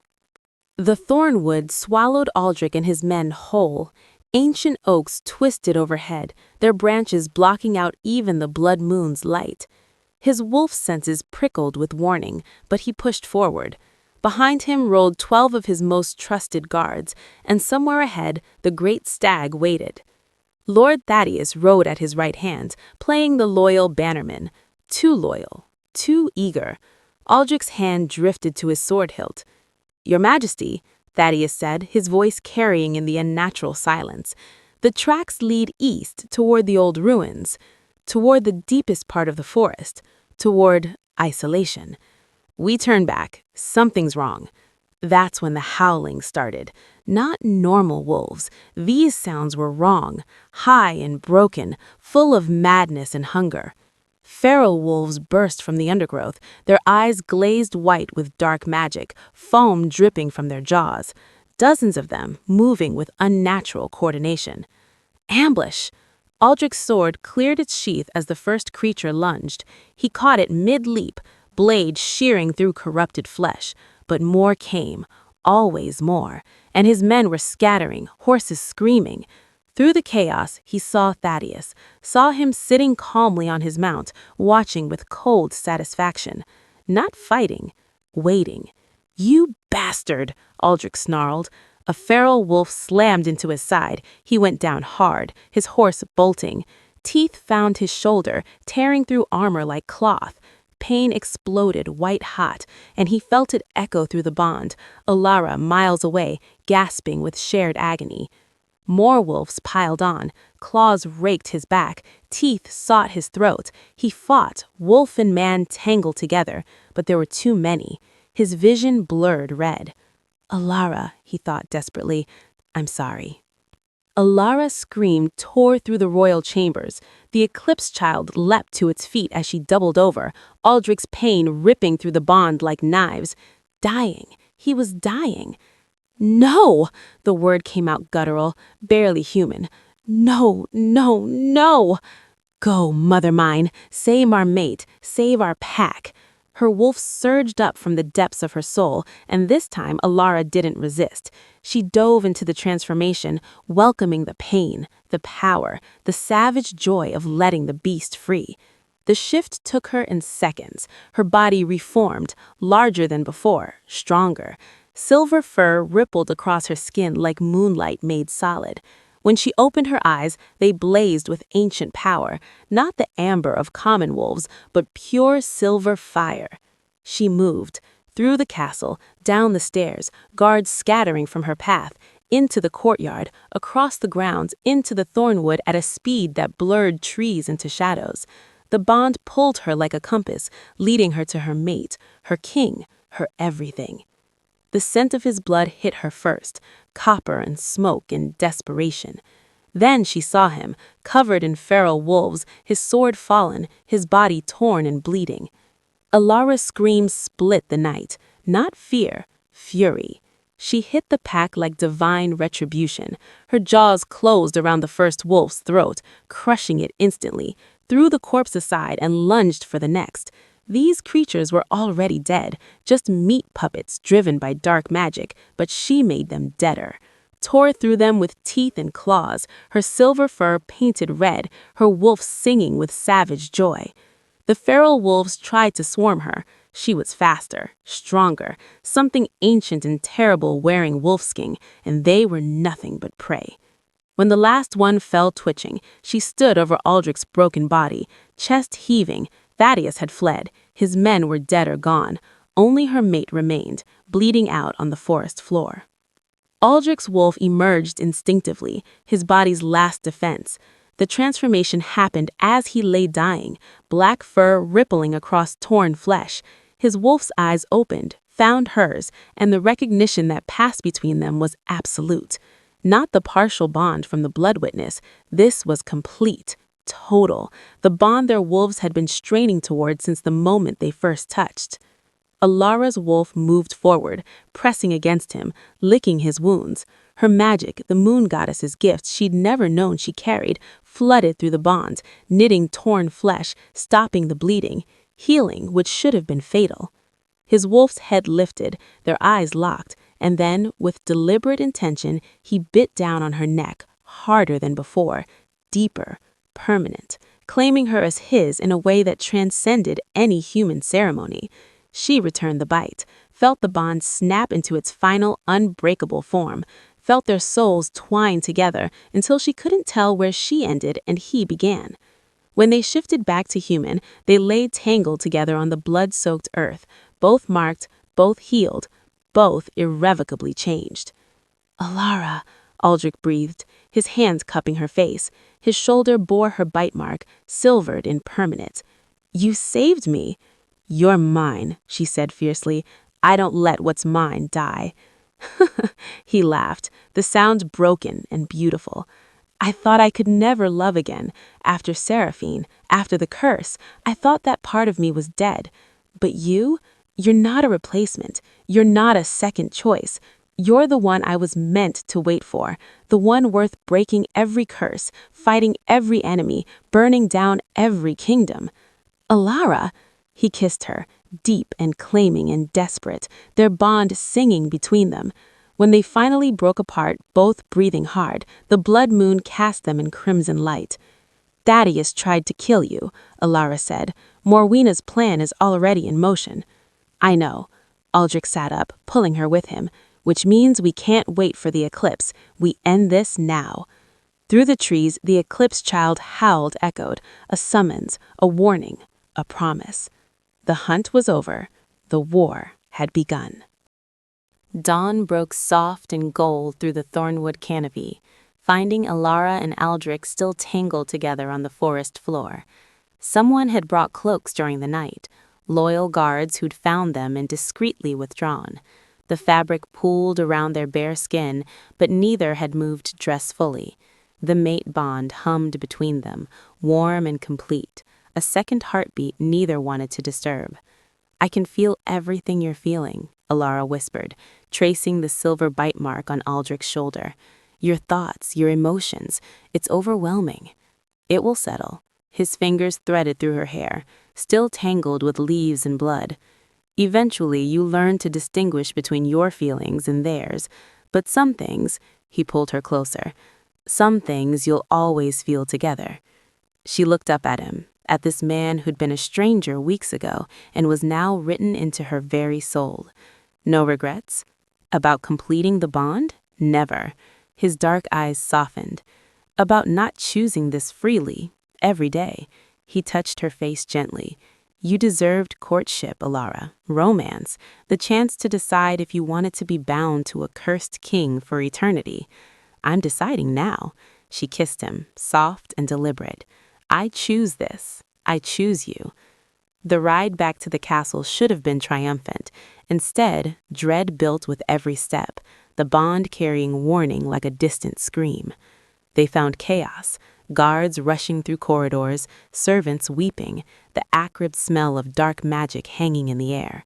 The Thornwood swallowed Aldric and his men whole. Ancient oaks twisted overhead, their branches blocking out even the blood moon's light. His wolf senses prickled with warning, but he pushed forward. Behind him rolled 12 of his most trusted guards, and somewhere ahead the great stag waited. Lord Thaddeus rode at his right hand, playing the loyal bannerman. Too loyal, too eager. Aldric's hand drifted to his sword hilt. "Your Majesty," Thaddeus said, his voice carrying in the unnatural silence. "The tracks lead east toward the old ruins, toward the deepest part of the forest, toward isolation. We turn back. Something's wrong." That's when the howling started. Not normal wolves. These sounds were wrong, high and broken, full of madness and hunger. Feral wolves burst from the undergrowth, their eyes glazed white with dark magic, foam dripping from their jaws. Dozens of them, moving with unnatural coordination. Ambush! Aldric's sword cleared its sheath as the first creature lunged. He caught it mid-leap, blade shearing through corrupted flesh. But more came, always more, and his men were scattering, horses screaming. Through the chaos, he saw Thaddeus, saw him sitting calmly on his mount, watching with cold satisfaction. Not fighting, waiting. "You bastard!" Aldric snarled. A feral wolf slammed into his side. He went down hard, his horse bolting. Teeth found his shoulder, tearing through armor like cloth. Pain exploded white-hot, and he felt it echo through the bond, Elara miles away, gasping with shared agony. More wolves piled on. Claws raked his back. Teeth sought his throat. He fought, wolf and man tangled together, but there were too many. His vision blurred red. "Elara," he thought desperately, "I'm sorry." Elara's scream tore through the royal chambers. The Eclipse Child leapt to its feet as she doubled over, Aldric's pain ripping through the bond like knives. Dying. He was dying. "No!" The word came out guttural, barely human. "No, no, no!" "Go, mother mine. Save our mate. Save our pack." Her wolf surged up from the depths of her soul, and this time Elara didn't resist. She dove into the transformation, welcoming the pain, the power, the savage joy of letting the beast free. The shift took her in seconds. Her body reformed, larger than before, stronger. Silver fur rippled across her skin like moonlight made solid. When she opened her eyes, they blazed with ancient power, not the amber of common wolves, but pure silver fire. She moved, through the castle, down the stairs, guards scattering from her path, into the courtyard, across the grounds, into the Thornwood at a speed that blurred trees into shadows. The bond pulled her like a compass, leading her to her mate, her king, her everything. The scent of his blood hit her first, copper and smoke and desperation. Then she saw him, covered in feral wolves, his sword fallen, his body torn and bleeding. Elara's scream split the night, not fear, fury. She hit the pack like divine retribution. Her jaws closed around the first wolf's throat, crushing it instantly, threw the corpse aside and lunged for the next. These creatures were already dead, just meat puppets driven by dark magic, but she made them deader. Tore through them with teeth and claws, her silver fur painted red, her wolf singing with savage joy. The feral wolves tried to swarm her. She was faster, stronger, something ancient and terrible wearing wolfskin, and they were nothing but prey. When the last one fell twitching, she stood over Aldric's broken body, chest heaving. Thaddeus had fled. His men were dead or gone. Only her mate remained, bleeding out on the forest floor. Aldric's wolf emerged instinctively, his body's last defense. The transformation happened as he lay dying, black fur rippling across torn flesh. His wolf's eyes opened, found hers, and the recognition that passed between them was absolute. Not the partial bond from the blood witness. This was complete, total, the bond their wolves had been straining toward since the moment they first touched. Elara's wolf moved forward, pressing against him, licking his wounds. Her magic, the moon goddess's gift she'd never known she carried, flooded through the bond, knitting torn flesh, stopping the bleeding, healing which should have been fatal. His wolf's head lifted, their eyes locked, and then, with deliberate intention, he bit down on her neck, harder than before, deeper, permanent, claiming her as his in a way that transcended any human ceremony. She returned the bite, felt the bond snap into its final, unbreakable form, felt their souls twine together until she couldn't tell where she ended and he began. When they shifted back to human, they lay tangled together on the blood-soaked earth, both marked, both healed, both irrevocably changed. "Elara," Aldric breathed, his hands cupping her face. His shoulder bore her bite mark, silvered and permanent. "You saved me." "You're mine," she said fiercely. "I don't let what's mine die." He laughed, the sound broken and beautiful. "I thought I could never love again. After Seraphine, after the curse, I thought that part of me was dead. But you're not a replacement. You're not a second choice. You're the one I was meant to wait for, the one worth breaking every curse, fighting every enemy, burning down every kingdom." "Elara," he kissed her, deep and claiming and desperate, their bond singing between them. When they finally broke apart, both breathing hard, the blood moon cast them in crimson light. "Thaddeus tried to kill you," Elara said. "Morwena's plan is already in motion." "I know." Aldric sat up, pulling her with him. "Which means we can't wait for the eclipse. We end this now." Through the trees, the Eclipse Child howled echoed, a summons, a warning, a promise. The hunt was over. The war had begun. Dawn broke soft and gold through the thornwood canopy, finding Elara and Aldric still tangled together on the forest floor. Someone had brought cloaks during the night, loyal guards who'd found them and discreetly withdrawn. The fabric pooled around their bare skin, but neither had moved to dress fully. The mate bond hummed between them, warm and complete, a second heartbeat neither wanted to disturb. "I can feel everything you're feeling," Elara whispered, tracing the silver bite mark on Aldric's shoulder. "Your thoughts, your emotions, it's overwhelming." "It will settle." His fingers threaded through her hair, still tangled with leaves and blood. "Eventually, you learn to distinguish between your feelings and theirs. But some things," he pulled her closer, "some things you'll always feel together." She looked up at him, at this man who'd been a stranger weeks ago and was now written into her very soul. "No regrets? About completing the bond? Never." His dark eyes softened. "About not choosing this freely, every day." He touched her face gently. "You deserved courtship, Elara, romance, the chance to decide if you wanted to be bound to a cursed king for eternity. I'm deciding now." She kissed him, soft and deliberate. "I choose this. I choose you." The ride back to the castle should have been triumphant. Instead, dread built with every step, the bond carrying warning like a distant scream. They found chaos, guards rushing through corridors, servants weeping, the acrid smell of dark magic hanging in the air.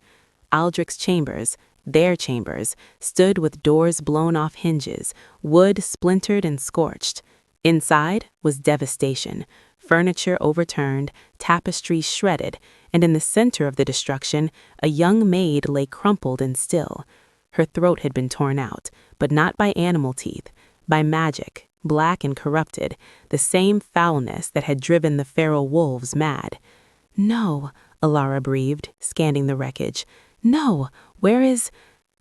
Aldric's chambers, their chambers, stood with doors blown off hinges, wood splintered and scorched. Inside was devastation, furniture overturned, tapestries shredded, and in the center of the destruction, a young maid lay crumpled and still. Her throat had been torn out, but not by animal teeth, by magic, black and corrupted, the same foulness that had driven the feral wolves mad. No, Elara breathed, scanning the wreckage. No, where is...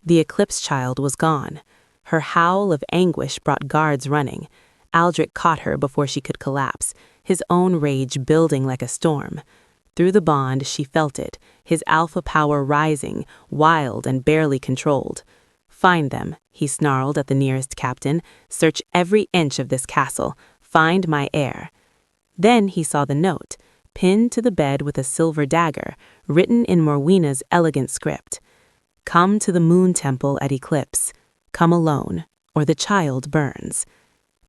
The Eclipse Child was gone. Her howl of anguish brought guards running. Aldric caught her before she could collapse, his own rage building like a storm. Through the bond, she felt it, his alpha power rising, wild and barely controlled. Find them, he snarled at the nearest captain. Search every inch of this castle. Find my heir. Then he saw the note, pinned to the bed with a silver dagger, written in Morwena's elegant script. Come to the moon temple at Eclipse. Come alone, or the child burns.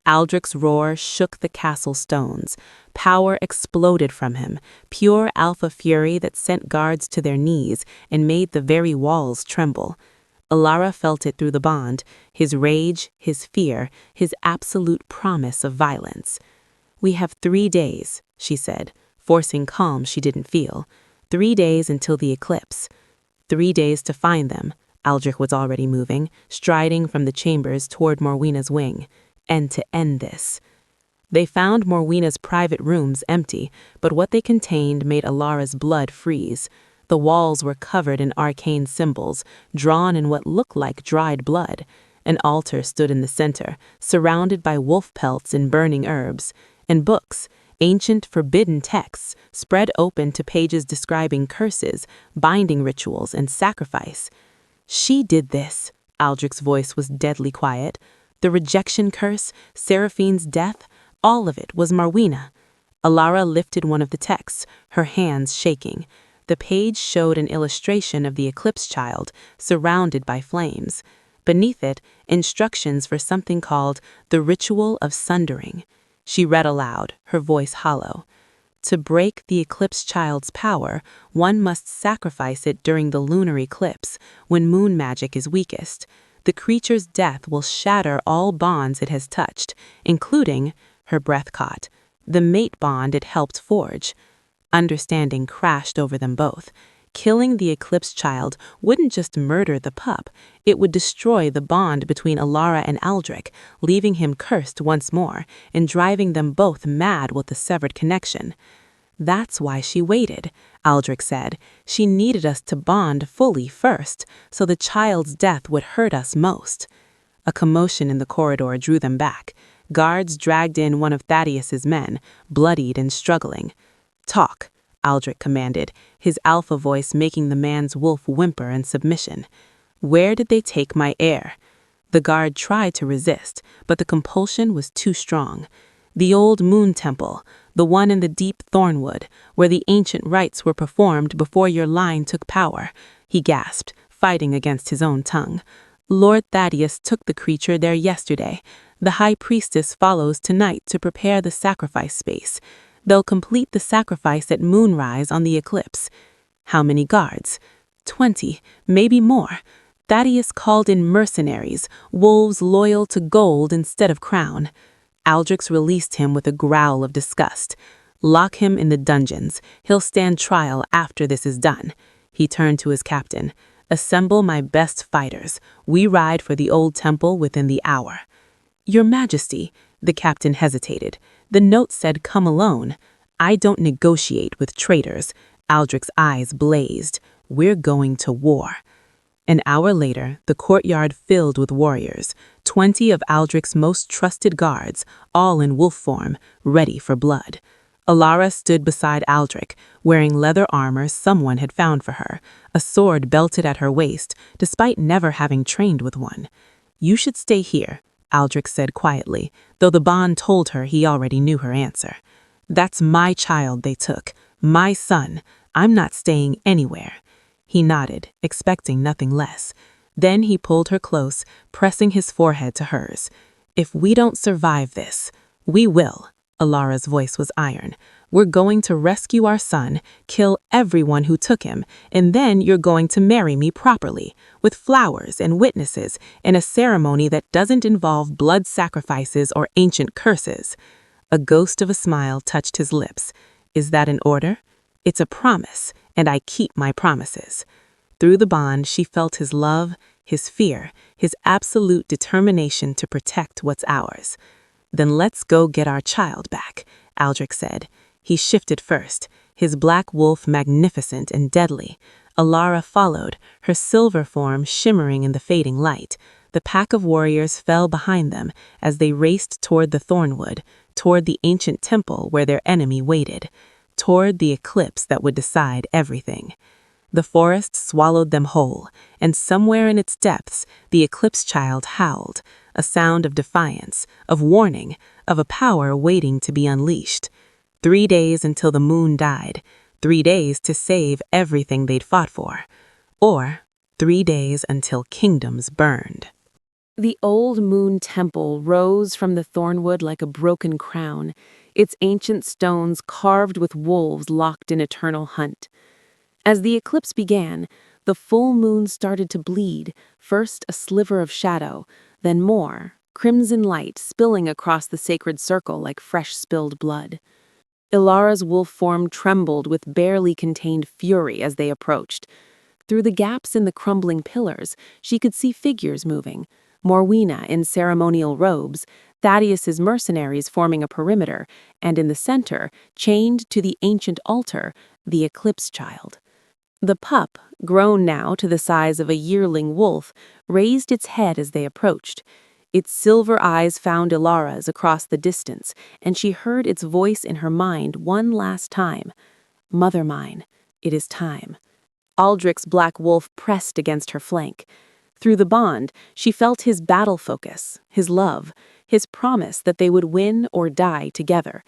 Aldric's roar shook the castle stones. Power exploded from him, pure alpha fury that sent guards to their knees and made the very walls tremble. Elara felt it through the bond, his rage, his fear, his absolute promise of violence. We have 3 days, she said, forcing calm she didn't feel. 3 days until the eclipse. 3 days to find them. Aldric was already moving, striding from the chambers toward Morwena's wing. And to end this. They found Morwena's private rooms empty, but what they contained made Elara's blood freeze. The walls were covered in arcane symbols, drawn in what looked like dried blood. An altar stood in the center, surrounded by wolf pelts and burning herbs. And books, ancient forbidden texts, spread open to pages describing curses, binding rituals, and sacrifice. She did this. Aldric's voice was deadly quiet. The rejection curse, Seraphine's death, all of it was Morwena. Elara lifted one of the texts, her hands shaking. The page showed an illustration of the Eclipse Child, surrounded by flames. Beneath it, instructions for something called the Ritual of Sundering. She read aloud, her voice hollow. To break the Eclipse Child's power, one must sacrifice it during the lunar eclipse, when moon magic is weakest. The creature's death will shatter all bonds it has touched, including, her breath caught, the mate bond it helped forge. Understanding crashed over them both. Killing the Eclipse Child wouldn't just murder the pup, it would destroy the bond between Elara and Aldric, leaving him cursed once more, and driving them both mad with the severed connection. That's why she waited, Aldric said. She needed us to bond fully first, so the child's death would hurt us most. A commotion in the corridor drew them back. Guards dragged in one of Thaddeus's men, bloodied and struggling. Talk, Aldric commanded, his alpha voice making the man's wolf whimper in submission. Where did they take my heir? The guard tried to resist, but the compulsion was too strong. The old moon temple, the one in the deep thornwood, where the ancient rites were performed before your line took power, he gasped, fighting against his own tongue. Lord Thaddeus took the creature there yesterday. The high priestess follows tonight to prepare the sacrifice space. They'll complete the sacrifice at moonrise on the eclipse. How many guards? 20, maybe more. Thaddeus called in mercenaries, wolves loyal to gold instead of crown. Aldrich released him with a growl of disgust. Lock him in the dungeons. He'll stand trial after this is done. He turned to his captain. Assemble my best fighters. We ride for the old temple within the hour. Your Majesty, the captain hesitated. The note said come alone. I don't negotiate with traitors. Aldric's eyes blazed. We're going to war. An hour later, the courtyard filled with warriors, 20 of Aldric's most trusted guards, all in wolf form, ready for blood. Elara stood beside Aldric, wearing leather armor someone had found for her, a sword belted at her waist, despite never having trained with one. You should stay here, Aldric said quietly, though the bond told her he already knew her answer. That's my child they took, my son. I'm not staying anywhere. He nodded, expecting nothing less. Then he pulled her close, pressing his forehead to hers. If we don't survive this, we will. Elara's voice was iron. We're going to rescue our son, kill everyone who took him, and then you're going to marry me properly, with flowers and witnesses, in a ceremony that doesn't involve blood sacrifices or ancient curses. A ghost of a smile touched his lips. Is that an order? It's a promise, and I keep my promises. Through the bond, she felt his love, his fear, his absolute determination to protect what's ours. Then let's go get our child back, Aldric said. He shifted first, his black wolf magnificent and deadly. Elara followed, her silver form shimmering in the fading light. The pack of warriors fell behind them as they raced toward the Thornwood, toward the ancient temple where their enemy waited, toward the eclipse that would decide everything. The forest swallowed them whole, and somewhere in its depths the Eclipse Child howled, a sound of defiance, of warning, of a power waiting to be unleashed. 3 days until the moon died, 3 days to save everything they'd fought for, or 3 days until kingdoms burned. The old moon temple rose from the thornwood like a broken crown, its ancient stones carved with wolves locked in eternal hunt. As the eclipse began, the full moon started to bleed, first a sliver of shadow, then more, crimson light spilling across the sacred circle like fresh spilled blood. Elara's wolf form trembled with barely contained fury as they approached. Through the gaps in the crumbling pillars, she could see figures moving. Morwena in ceremonial robes, Thaddeus's mercenaries forming a perimeter, and in the center, chained to the ancient altar, the Eclipse Child. The pup, grown now to the size of a yearling wolf, raised its head as they approached. Its silver eyes found Elara's across the distance, and she heard its voice in her mind one last time. "Mother mine, it is time." Aldric's black wolf pressed against her flank. Through the bond, she felt his battle focus, his love, his promise that they would win or die together.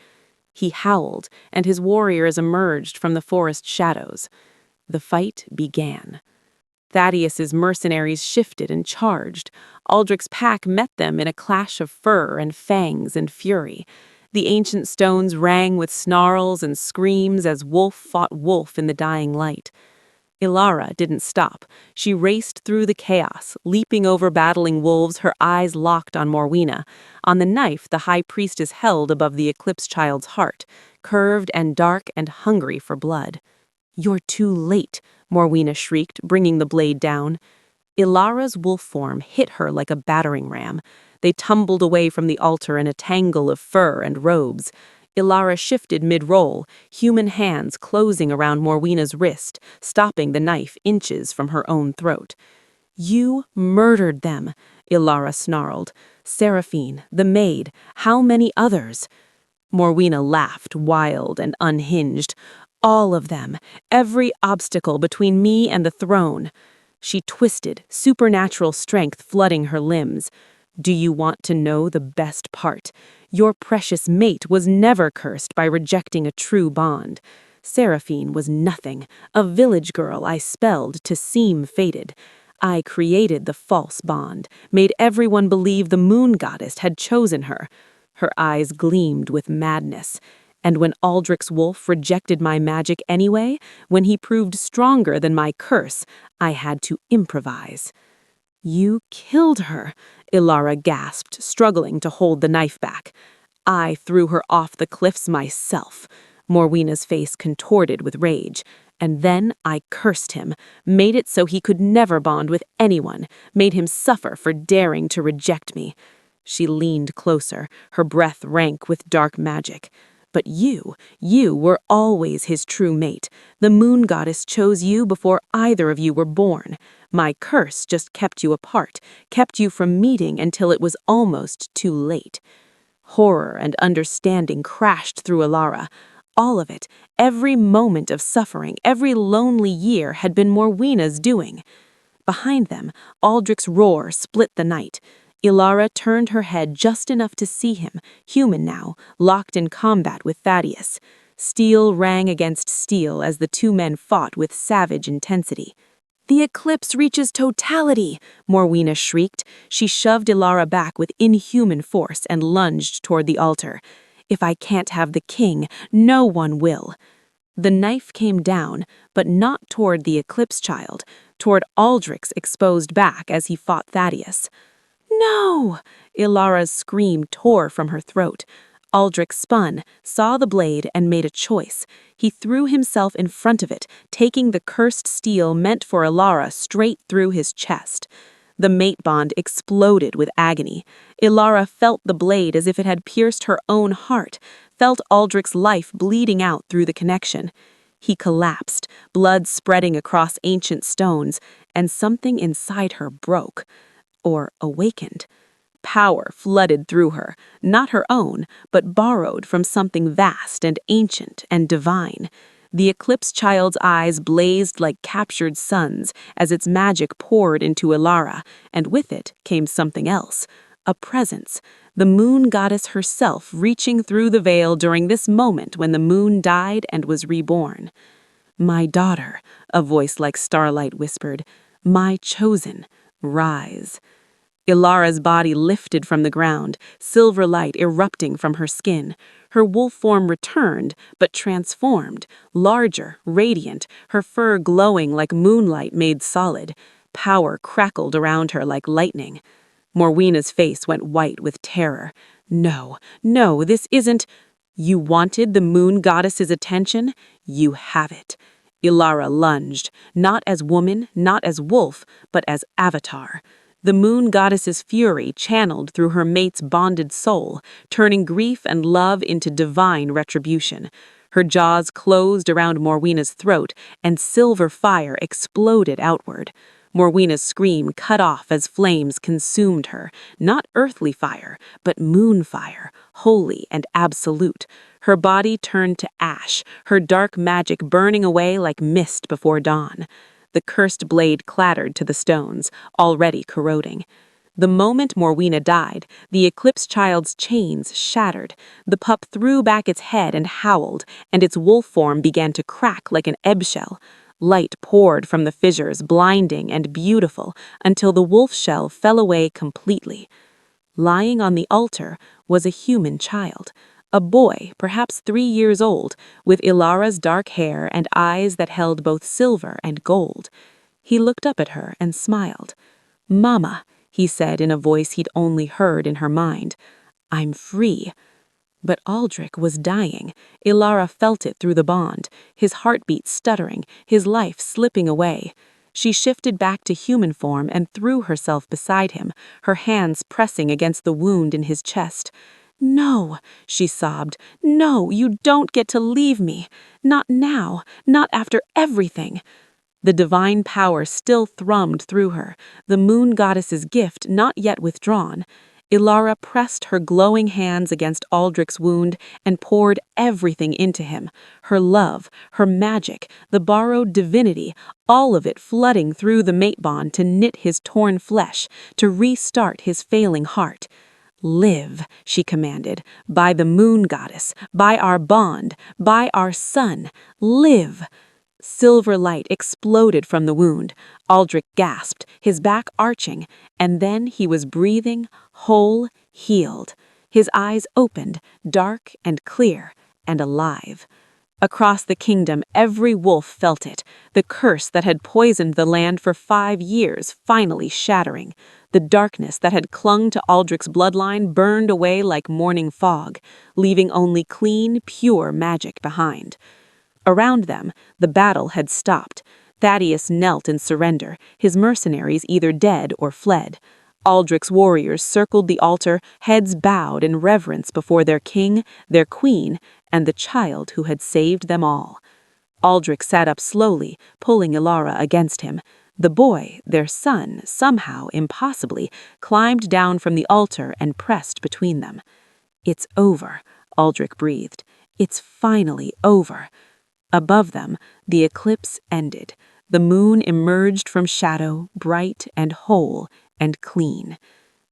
He howled, and his warriors emerged from the forest shadows. The fight began. Thaddeus's mercenaries shifted and charged. Aldric's pack met them in a clash of fur and fangs and fury. The ancient stones rang with snarls and screams as wolf fought wolf in the dying light. Elara didn't stop. She raced through the chaos, leaping over battling wolves, her eyes locked on Morwena, on the knife the high priestess held above the Eclipse Child's heart, curved and dark and hungry for blood. "You're too late," Morwena shrieked, bringing the blade down. Elara's wolf form hit her like a battering ram. They tumbled away from the altar in a tangle of fur and robes. Elara shifted mid-roll, human hands closing around Morwena's wrist, stopping the knife inches from her own throat. "You murdered them," Elara snarled. "Seraphine, the maid, how many others?" Morwena laughed, wild and unhinged. "All of them, every obstacle between me and the throne." She twisted, supernatural strength flooding her limbs. "Do you want to know the best part? Your precious mate was never cursed by rejecting a true bond. Seraphine was nothing, a village girl I spelled to seem fated. I created the false bond, made everyone believe the moon goddess had chosen her." Her eyes gleamed with madness. "And when Aldric's wolf rejected my magic anyway, when he proved stronger than my curse, I had to improvise." "You killed her," Elara gasped, struggling to hold the knife back. "I threw her off the cliffs myself." Morwena's face contorted with rage. "And then I cursed him, made it so he could never bond with anyone, made him suffer for daring to reject me." She leaned closer, her breath rank with dark magic. "But you were always his true mate. The moon goddess chose you before either of you were born. My curse just kept you apart, kept you from meeting until it was almost too late." Horror and understanding crashed through Elara. All of it, every moment of suffering, every lonely year had been Morwena's doing. Behind them, Aldric's roar split the night. Elara turned her head just enough to see him, human now, locked in combat with Thaddeus. Steel rang against steel as the two men fought with savage intensity. "The eclipse reaches totality!" Morwena shrieked. She shoved Elara back with inhuman force and lunged toward the altar. "If I can't have the king, no one will." The knife came down, but not toward the Eclipse Child, toward Aldric's exposed back as he fought Thaddeus. "No!" Elara's scream tore from her throat. Aldric spun, saw the blade, and made a choice. He threw himself in front of it, taking the cursed steel meant for Elara straight through his chest. The mate bond exploded with agony. Elara felt the blade as if it had pierced her own heart, felt Aldric's life bleeding out through the connection. He collapsed, blood spreading across ancient stones, and something inside her broke, or awakened. Power flooded through her, not her own, but borrowed from something vast and ancient and divine. The Eclipse Child's eyes blazed like captured suns as its magic poured into Elara, and with it came something else, a presence, the moon goddess herself reaching through the veil during this moment when the moon died and was reborn. "My daughter," a voice like starlight whispered, "my chosen, rise." Ilara's body lifted from the ground, silver light erupting from her skin. Her wolf form returned, but transformed, larger, radiant, her fur glowing like moonlight made solid. Power crackled around her like lightning. Morwena's face went white with terror. "No, no, this isn't—" "You wanted the moon goddess's attention? You have it." Elara lunged, not as woman, not as wolf, but as avatar. The moon goddess's fury channeled through her mate's bonded soul, turning grief and love into divine retribution. Her jaws closed around Morwena's throat, and silver fire exploded outward. Morwena's scream cut off as flames consumed her, not earthly fire, but moon fire, holy and absolute. Her body turned to ash, her dark magic burning away like mist before dawn. The cursed blade clattered to the stones, already corroding. The moment Morwena died, the Eclipse Child's chains shattered. The pup threw back its head and howled, and its wolf form began to crack like an eggshell. Light poured from the fissures, blinding and beautiful, until the wolf shell fell away completely. Lying on the altar was a human child. A boy, perhaps 3 years old, with Ilara's dark hair and eyes that held both silver and gold. He looked up at her and smiled. "Mama," he said in a voice he'd only heard in her mind. "I'm free." But Aldric was dying. Elara felt it through the bond, his heartbeat stuttering, his life slipping away. She shifted back to human form and threw herself beside him, her hands pressing against the wound in his chest. "No," she sobbed. "No, you don't get to leave me. Not now, not after everything." The divine power still thrummed through her, the moon goddess's gift not yet withdrawn. Elara pressed her glowing hands against Aldric's wound and poured everything into him, her love, her magic, the borrowed divinity, all of it flooding through the mate bond to knit his torn flesh, to restart his failing heart. "Live," she commanded, "by the moon goddess, by our bond, by our son. Live." Silver light exploded from the wound. Aldric gasped, his back arching, and then he was breathing, whole, healed. His eyes opened, dark and clear and alive. Across the kingdom, every wolf felt it, the curse that had poisoned the land for 5 years finally shattering. The darkness that had clung to Aldric's bloodline burned away like morning fog, leaving only clean, pure magic behind. Around them, the battle had stopped. Thaddeus knelt in surrender, his mercenaries either dead or fled. Aldric's warriors circled the altar, heads bowed in reverence before their king, their queen, and the child who had saved them all. Aldric sat up slowly, pulling Elara against him. The boy, their son, somehow, impossibly, climbed down from the altar and pressed between them. "It's over," Aldric breathed. "It's finally over." Above them, the eclipse ended. The moon emerged from shadow, bright and whole and clean.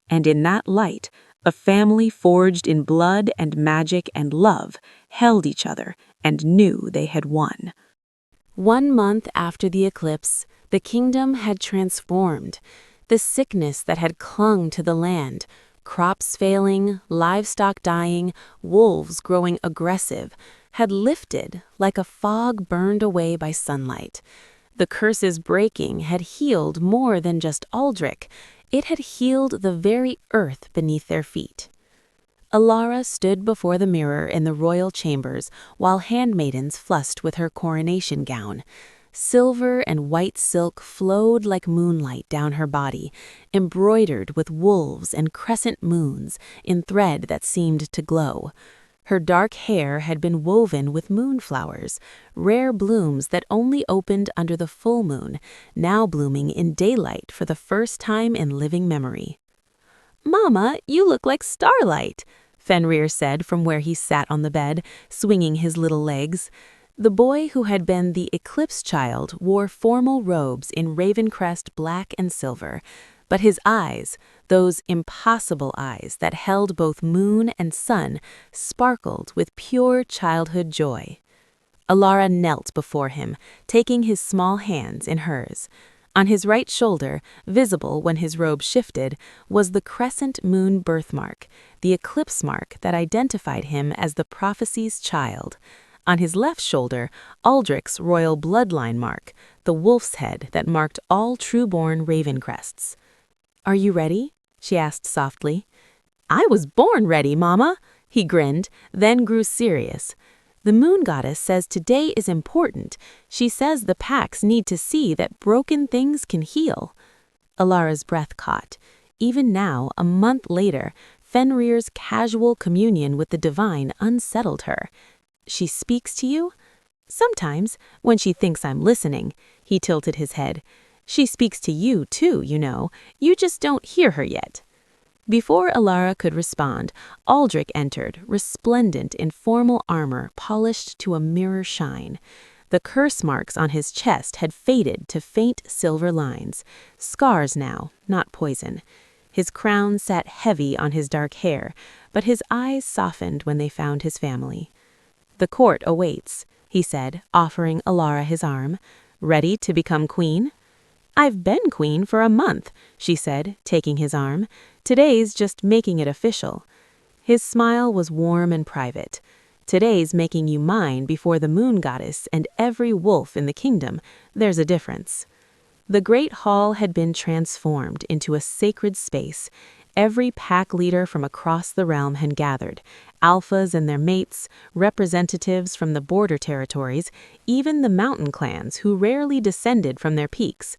And in that light, a family forged in blood and magic and love held each other and knew they had won. 1 month after the eclipse, the kingdom had transformed. The sickness that had clung to the land, crops failing, livestock dying, wolves growing aggressive, had lifted like a fog burned away by sunlight. The curses breaking had healed more than just Aldric. It had healed the very earth beneath their feet. Elara stood before the mirror in the royal chambers while handmaidens fussed with her coronation gown. Silver and white silk flowed like moonlight down her body, embroidered with wolves and crescent moons in thread that seemed to glow. Her dark hair had been woven with moonflowers, rare blooms that only opened under the full moon, now blooming in daylight for the first time in living memory. "Mama, you look like starlight," Fenrir said from where he sat on the bed, swinging his little legs. The boy who had been the Eclipse Child wore formal robes in Ravencrest black and silver, but his eyes, those impossible eyes that held both moon and sun, sparkled with pure childhood joy. Elara knelt before him, taking his small hands in hers. On his right shoulder, visible when his robe shifted, was the crescent moon birthmark, the eclipse mark that identified him as the prophecy's child. On his left shoulder, Aldric's royal bloodline mark, the wolf's head that marked all true-born Ravencrests. "Are you ready?" she asked softly. "I was born ready, Mama," he grinned, then grew serious. "The moon goddess says today is important. She says the packs need to see that broken things can heal." Elara's breath caught. Even now, a month later, Fenrir's casual communion with the divine unsettled her. "She speaks to you?" "Sometimes, when she thinks I'm listening," he tilted his head. "She speaks to you, too, you know. You just don't hear her yet." Before Elara could respond, Aldric entered, resplendent in formal armor polished to a mirror shine. The curse marks on his chest had faded to faint silver lines, scars now, not poison. His crown sat heavy on his dark hair, but his eyes softened when they found his family. "The court awaits," he said, offering Elara his arm. "Ready to become queen?" "I've been queen for a month," she said, taking his arm. "Today's just making it official." His smile was warm and private. "Today's making you mine before the moon goddess and every wolf in the kingdom. There's a difference." The great hall had been transformed into a sacred space. Every pack leader from across the realm had gathered, alphas and their mates, representatives from the border territories, even the mountain clans who rarely descended from their peaks.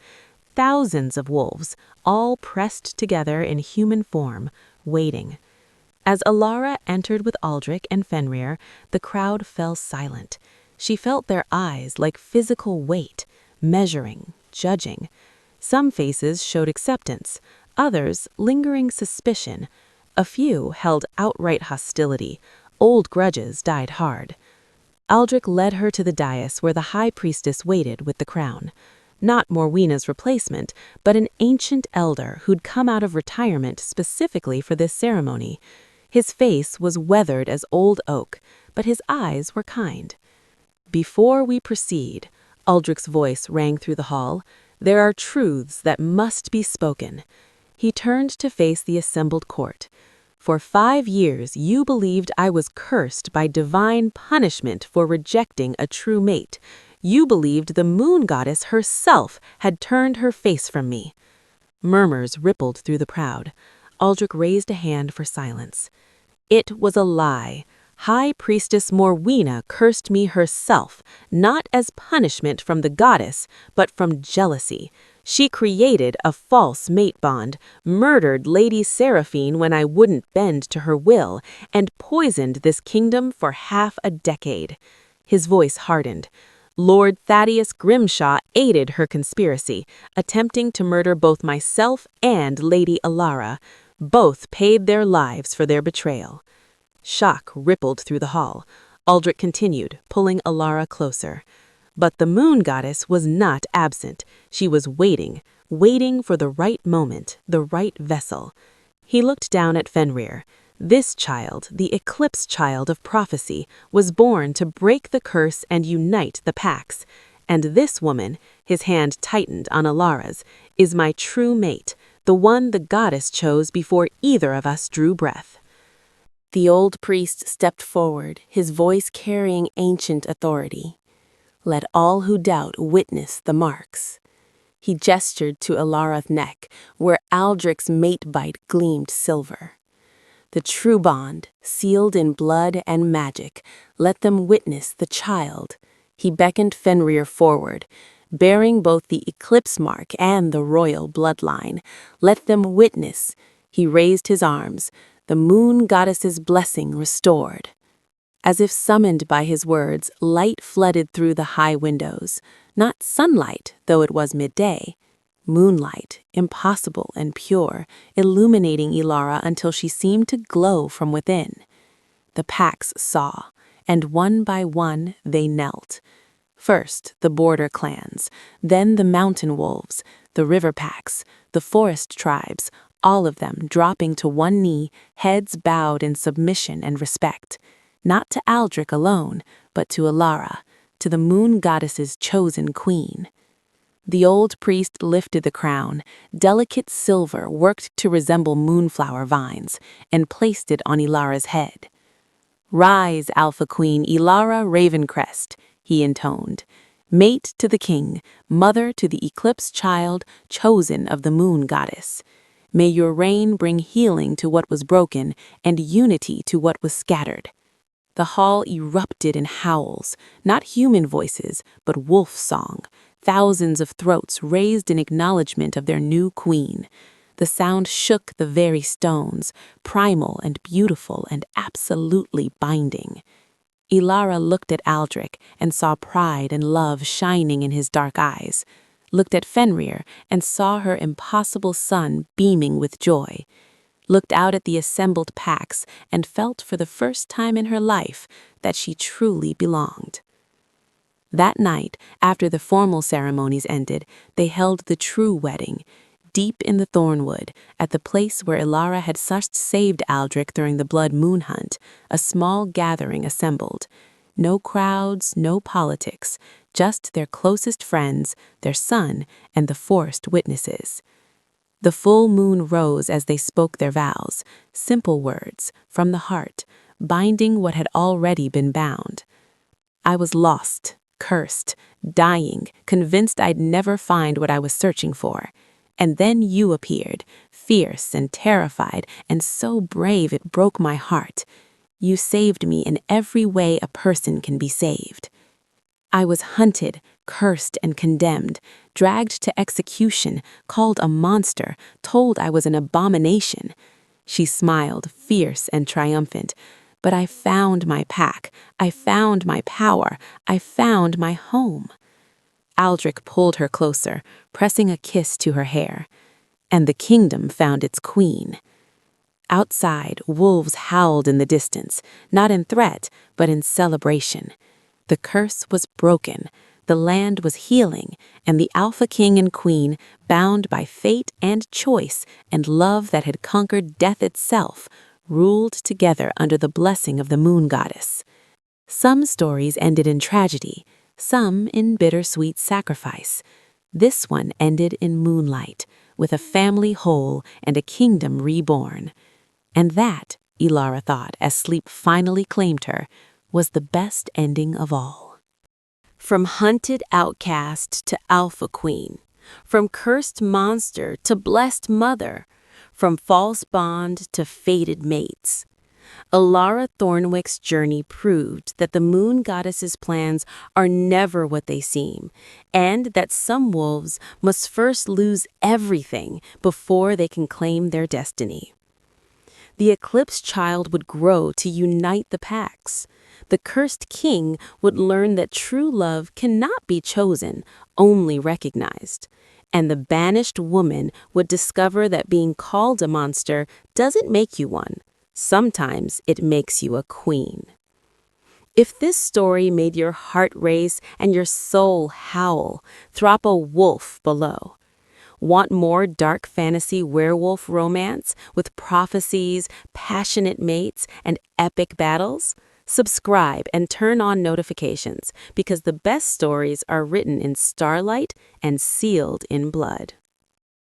Thousands of wolves, all pressed together in human form, waiting. As Elara entered with Aldric and Fenrir, the crowd fell silent. She felt their eyes like physical weight, measuring, judging. Some faces showed acceptance, others lingering suspicion. A few held outright hostility. Old grudges died hard. Aldric led her to the dais where the high priestess waited with the crown. Not Morwena's replacement, but an ancient elder who'd come out of retirement specifically for this ceremony. His face was weathered as old oak, but his eyes were kind. "Before we proceed," Aldric's voice rang through the hall, "there are truths that must be spoken." He turned to face the assembled court. "For 5 years you believed I was cursed by divine punishment for rejecting a true mate. You believed the moon goddess herself had turned her face from me." Murmurs rippled through the crowd. Aldric raised a hand for silence. "It was a lie. High Priestess Morwena cursed me herself, not as punishment from the goddess, but from jealousy. She created a false mate bond, murdered Lady Seraphine when I wouldn't bend to her will, and poisoned this kingdom for half a decade." His voice hardened. "Lord Thaddeus Grimshaw aided her conspiracy, attempting to murder both myself and Lady Elara. Both paid their lives for their betrayal." Shock rippled through the hall. Aldric continued, pulling Elara closer. But the moon goddess was not absent. She was waiting for the right moment, the right vessel. He looked down at Fenrir. This child, the Eclipse Child of prophecy, was born to break the curse and unite the packs. And this woman, his hand tightened on Elara's, is my true mate, the one the goddess chose before either of us drew breath. The old priest stepped forward, his voice carrying ancient authority. "Let all who doubt witness the marks." He gestured to Elara's neck, where Aldric's mate bite gleamed silver. "The true bond, sealed in blood and magic, let them witness the child." He beckoned Fenrir forward, bearing both the eclipse mark and the royal bloodline. "Let them witness." He raised his arms, the moon goddess's blessing restored. As if summoned by his words, light flooded through the high windows. Not sunlight, though it was midday. Moonlight, impossible and pure, illuminating Elara until she seemed to glow from within. The packs saw, and one by one they knelt. First, the border clans, then the mountain wolves, the river packs, the forest tribes, all of them dropping to one knee, heads bowed in submission and respect. Not to Aldric alone, but to Elara, to the moon goddess's chosen queen. The old priest lifted the crown, delicate silver worked to resemble moonflower vines, and placed it on Elara's head. "Rise, Alpha Queen Elara Ravencrest," he intoned. "Mate to the king, mother to the Eclipse Child, chosen of the moon goddess. May your reign bring healing to what was broken and unity to what was scattered." The hall erupted in howls, not human voices, but wolf song. Thousands of throats raised in acknowledgement of their new queen. The sound shook the very stones, primal and beautiful and absolutely binding. Elara looked at Aldric and saw pride and love shining in his dark eyes. Looked at Fenrir and saw her impossible son beaming with joy. Looked out at the assembled packs and felt for the first time in her life that she truly belonged. That night, after the formal ceremonies ended, they held the true wedding, deep in the thornwood, at the place where Elara had just saved Aldric during the blood moon hunt. A small gathering assembled. No crowds, no politics, just their closest friends, their son, and the forced witnesses. The full moon rose as they spoke their vows, simple words, from the heart, binding what had already been bound. "I was lost, cursed, dying, convinced I'd never find what I was searching for. And then you appeared, fierce and terrified, and so brave it broke my heart. You saved me in every way a person can be saved. I was hunted, cursed, and condemned, dragged to execution, called a monster, told I was an abomination." She smiled, fierce and triumphant. "But I found my pack, I found my power, I found my home." Aldric pulled her closer, pressing a kiss to her hair. "And the kingdom found its queen." Outside, wolves howled in the distance, not in threat, but in celebration. The curse was broken, the land was healing, and the Alpha King and Queen, bound by fate and choice and love that had conquered death itself, ruled together under the blessing of the moon goddess. Some stories ended in tragedy, some in bittersweet sacrifice. This one ended in moonlight, with a family whole and a kingdom reborn. And that, Elara thought as sleep finally claimed her, was the best ending of all. From hunted outcast to Alpha Queen, from cursed monster to blessed mother, from false bond to fated mates. Elara Thornwyck's journey proved that the moon goddess's plans are never what they seem, and that some wolves must first lose everything before they can claim their destiny. The Eclipse Child would grow to unite the packs. The cursed king would learn that true love cannot be chosen, only recognized. And the banished woman would discover that being called a monster doesn't make you one. Sometimes it makes you a queen. If this story made your heart race and your soul howl, drop a wolf below. Want more dark fantasy werewolf romance with prophecies, passionate mates, and epic battles? Subscribe and turn on notifications because the best stories are written in starlight and sealed in blood.